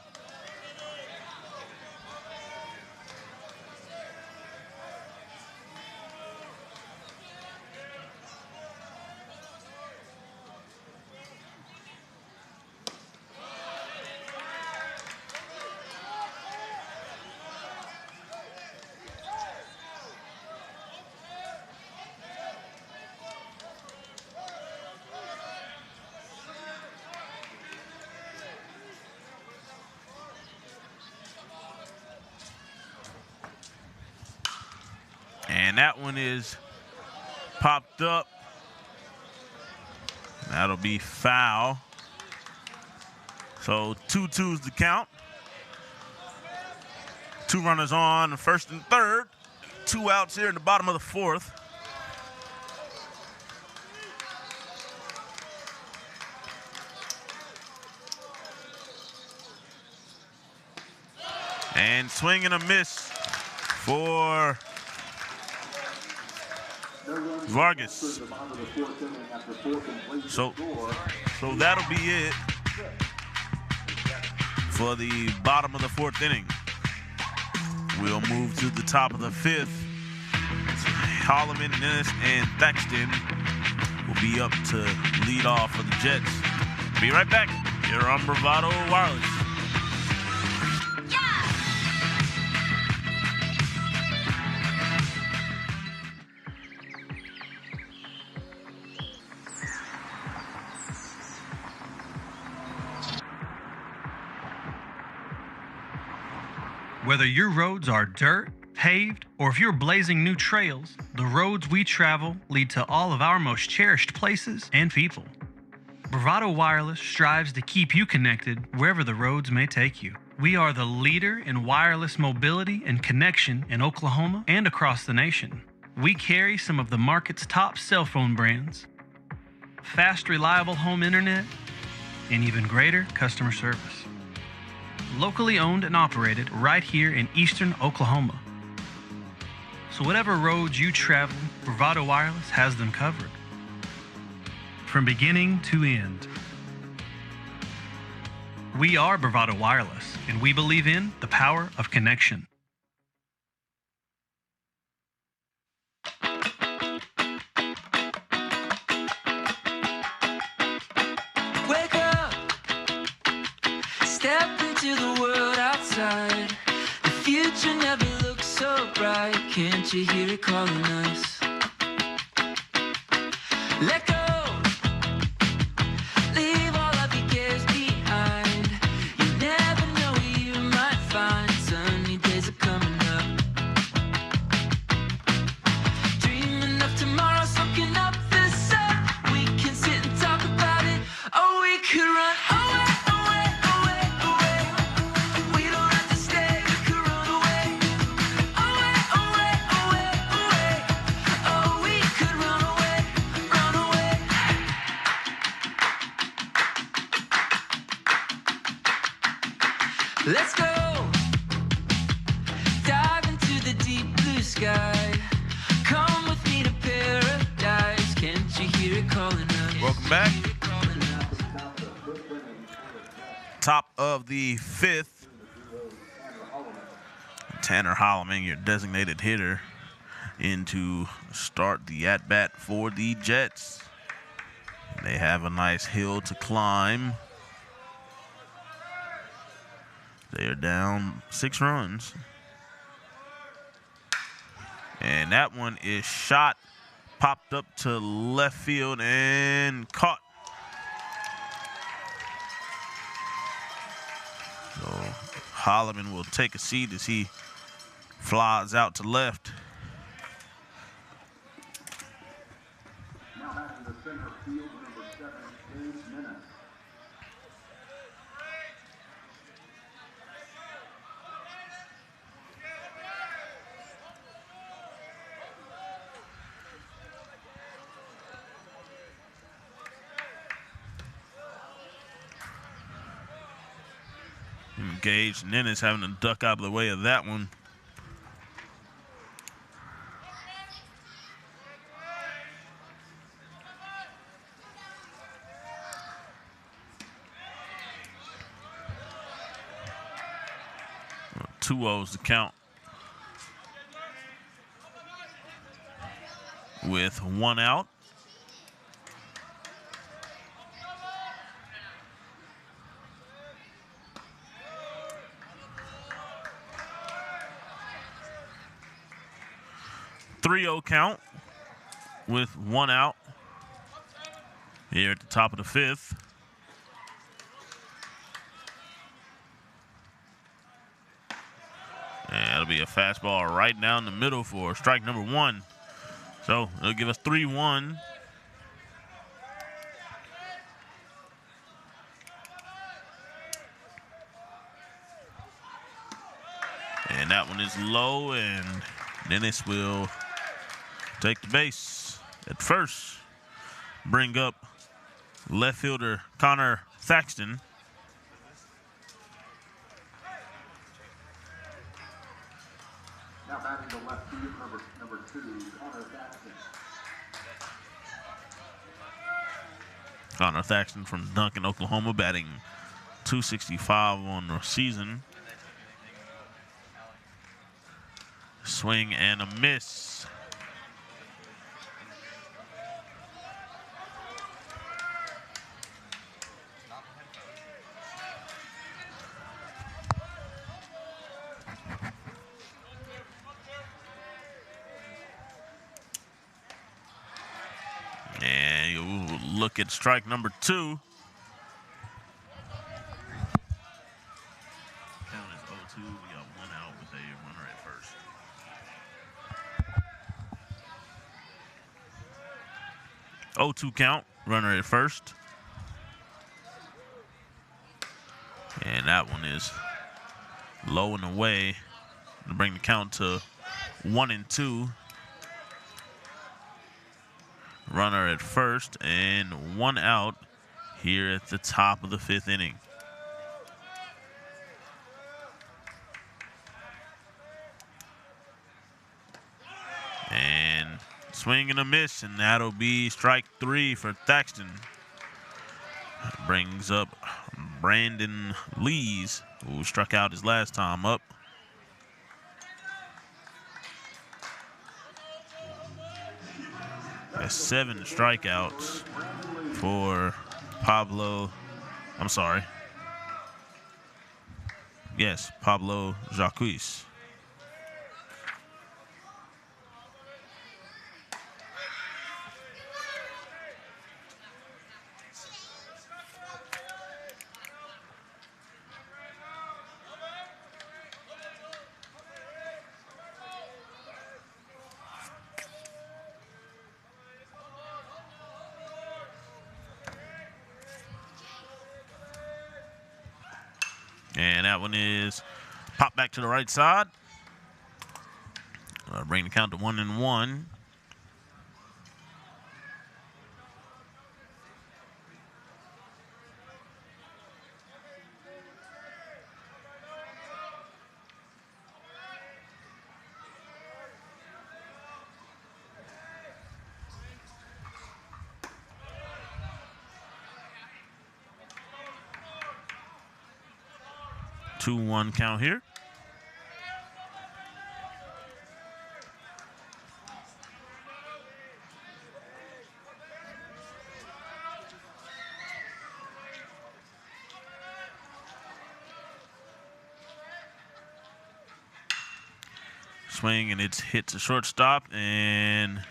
And that one is popped up. That'll be foul. So 2-2's the count. 2 runners on, first and third. 2 outs here in the bottom of the 4th. And swing and a miss for Vargas. So that'll be it for the bottom of the 4th inning. We'll move to the top of the 5th. Holloman, Nennis, and Thaxton will be up to lead off for the Jets. Be right back here on Bravado Wireless. Whether your roads are dirt, paved, or if you're blazing new trails, the roads we travel lead to all of our most cherished places and people. Bravado Wireless strives to keep you connected wherever the roads may take you. We are the leader in wireless mobility and connection in Oklahoma and across the nation. We carry some of the market's top cell phone brands, fast, reliable home internet, and even greater customer service. Locally owned and operated right here in eastern Oklahoma. So whatever roads you travel, Bravado Wireless has them covered. From beginning to end. We are Bravado Wireless, and we believe in the power of connection. Wake up, step into the world outside. The future never looks so bright. Can't you hear it calling us? Let go. Leave all of your cares behind. You never know where you might find. Sunny days are coming up. Dreaming of tomorrow, soaking up the sun. We can sit and talk about it, or we could run away, away, away, away. We don't have to stay, we could run away. Away, away, away, away. Oh, we could run away, run away. Let's go. Dive into the deep blue sky. Come with me to paradise. Can't you hear it calling us? Welcome back. Hear it calling us. Top of the 5th. Tanner Holloman, your designated hitter, in to start the at-bat for the Jets. They have a nice hill to climb. They are down 6 runs. And that one is shot, popped up to left field and caught. So Holloman will take a seat as he flies out to left. Now back to the center field, number 7, James Menace. Engaged. Nennis having to duck out of the way of that one. Two 2-0's the count. With 1 out. Three-0 count with 1 out here at the top of the 5th. And it'll be a fastball right down the middle for strike number 1. So it'll give us 3-1. And that one is low, and Dennis will take the base at first. Bring up left fielder Connor Thaxton. Now batting the left field, number 2, Connor Thaxton. Connor Thaxton from Duncan, Oklahoma, batting .265 on the season. Swing and a miss. And you look at strike number 2. Count is 0-2. We got 1 out with a runner at first. .0-2 count, runner at first. And that one is low and away to bring the count to 1-2. Runner at first and 1 out here at the top of the 5th inning. And swing and a miss, and that'll be strike 3 for Thaxton. Brings up Brandon Lees, who struck out his last time up. That's 7 strikeouts for Pablo. I'm sorry. Yes, Pablo Jacques. And that one is popped back to the right side. Bring the count to 1-1. Two-one count here. Swing, and it's hit to shortstop, and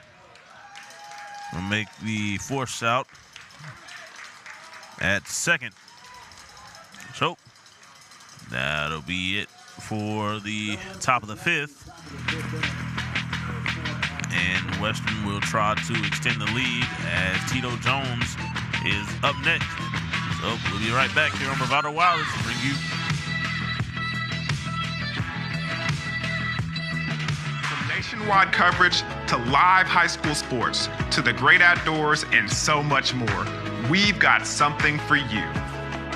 we'll make the force out at second. So that'll be it for the top of the 5th. And Western will try to extend the lead as Tito Jones is up next. So we'll be right back here on Bravado Wireless to bring you from nationwide coverage to live high school sports to the great outdoors and so much more. We've got something for you.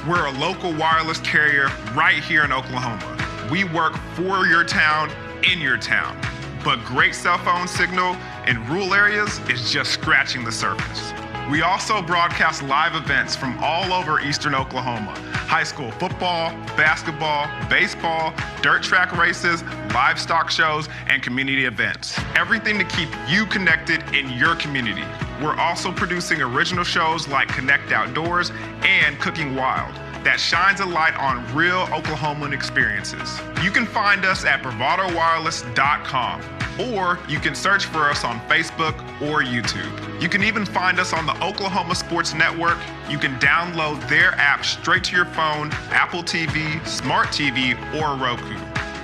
We're a local wireless carrier right here in Oklahoma. We work for your town, in your town. But great cell phone signal in rural areas is just scratching the surface. We also broadcast live events from all over eastern Oklahoma. High school football, basketball, baseball, dirt track races, livestock shows, and community events. Everything to keep you connected in your community. We're also producing original shows like Connect Outdoors and Cooking Wild that shines a light on real Oklahoman experiences. You can find us at bravadowireless.com, or you can search for us on Facebook or YouTube. You can even find us on the Oklahoma Sports Network. You can download their app straight to your phone, Apple TV, Smart TV, or Roku.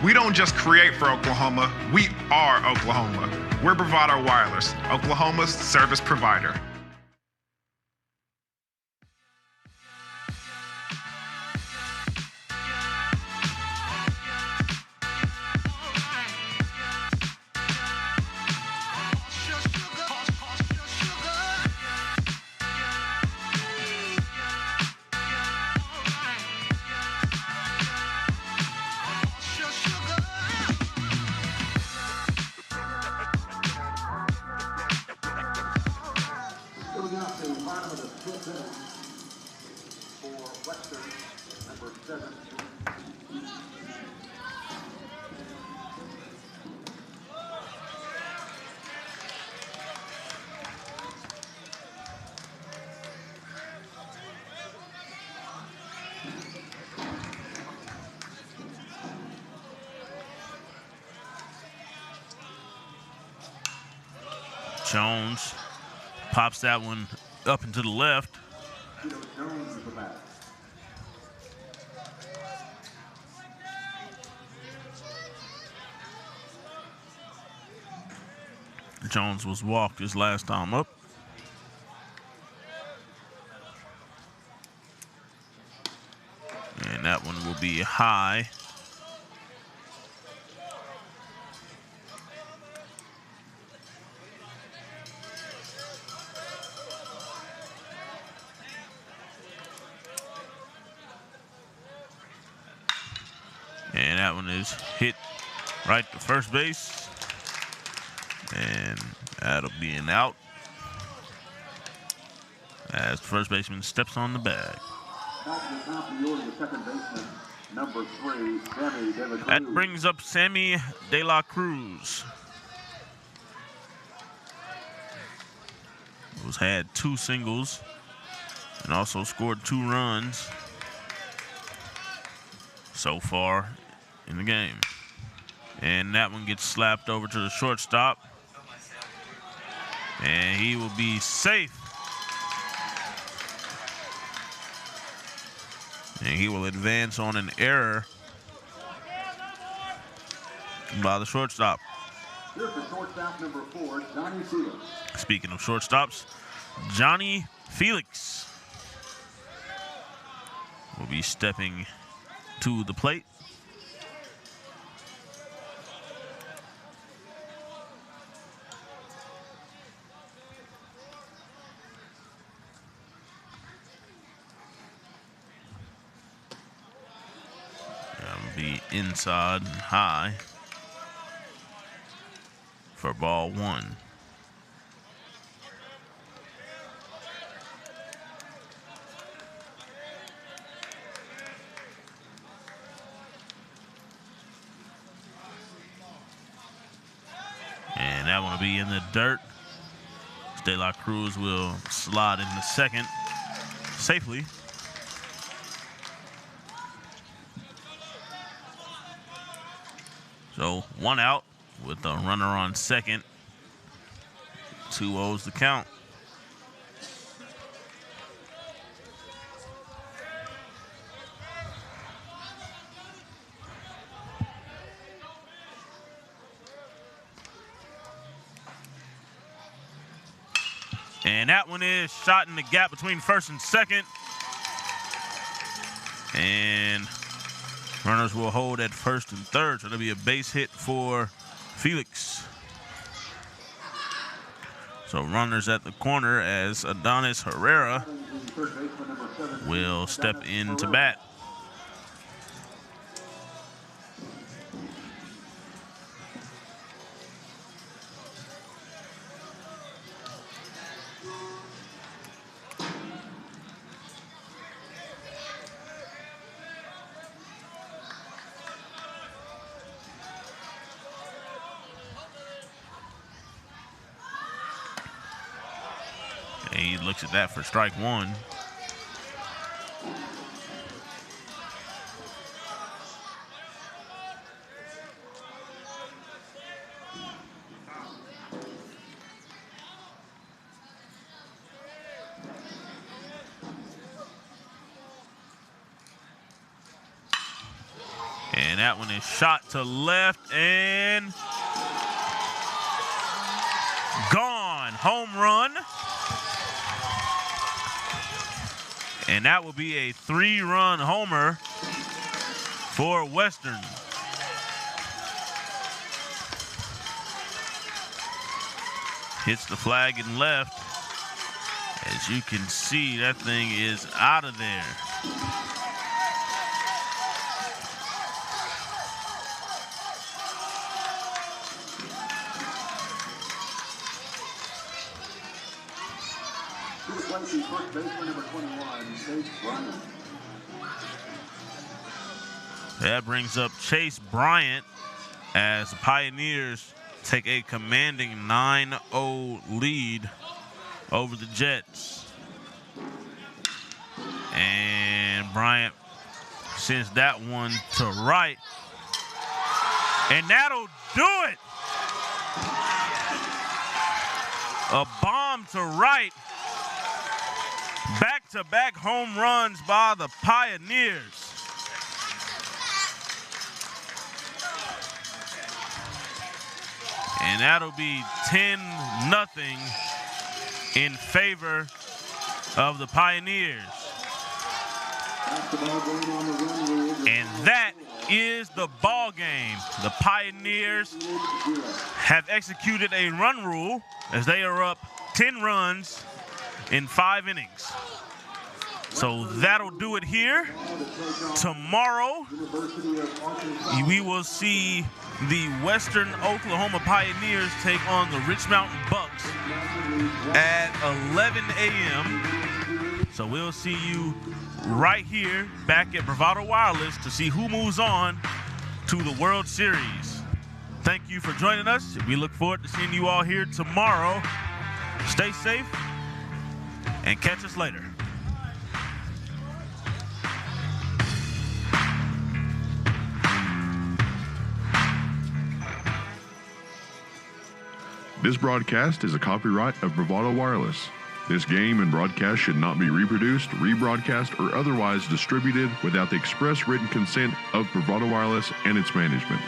We don't just create for Oklahoma, we are Oklahoma. We're Bravado Wireless, Oklahoma's service provider. Moving out to bottom of the fifth inning for Western, number 7. Jones pops that one up and to the left. Jones is the bat. Jones was walked his last time up. And that one will be high. And that one is hit right to first base. And that'll be an out as the first baseman steps on the bag. Back to the top of the order, the second baseman, number 3, Sammy De La Cruz. That brings up Sammy De La Cruz, who's had 2 singles and also scored 2 runs so far in the game. And that one gets slapped over to the shortstop. And he will be safe. And he will advance on an error by the shortstop. Here's the shortstop, number 4, Johnny Felix. Speaking of shortstops, Johnny Felix will be stepping to the plate. Be inside and high for ball 1. And that one will be in the dirt. De La Cruz will slide into second safely. So 1 out with a runner on second. 2-0's the count. And that one is shot in the gap between first and second. And runners will hold at first and third, so there'll be a base hit for Felix. So runners at the corner as Adonis Herrera will step in to bat. He looks at that for strike 1. And that one is shot to left and gone. Home run. And that will be a 3-run homer for Western. Hits the flag and left. As you can see, that thing is out of there. First baseman number 21, Chase Bryant. That brings up Chase Bryant as the Pioneers take a commanding 9-0 lead over the Jets. And Bryant sends that one to right. And that'll do it. A bomb to right. Back-to-back home runs by the Pioneers. And that'll be 10-0 in favor of the Pioneers. And that is the ball game. The Pioneers have executed a run rule as they are up 10 runs in 5 innings. So that'll do it here. Tomorrow, we will see the Western Oklahoma Pioneers take on the Rich Mountain Bucks at 11 a.m. So we'll see you right here back at Bravado Wireless to see who moves on to the World Series. Thank you for joining us. We look forward to seeing you all here tomorrow. Stay safe and catch us later. This broadcast is a copyright of Bravado Wireless. This game and broadcast should not be reproduced, rebroadcast, or otherwise distributed without the express written consent of Bravado Wireless and its management.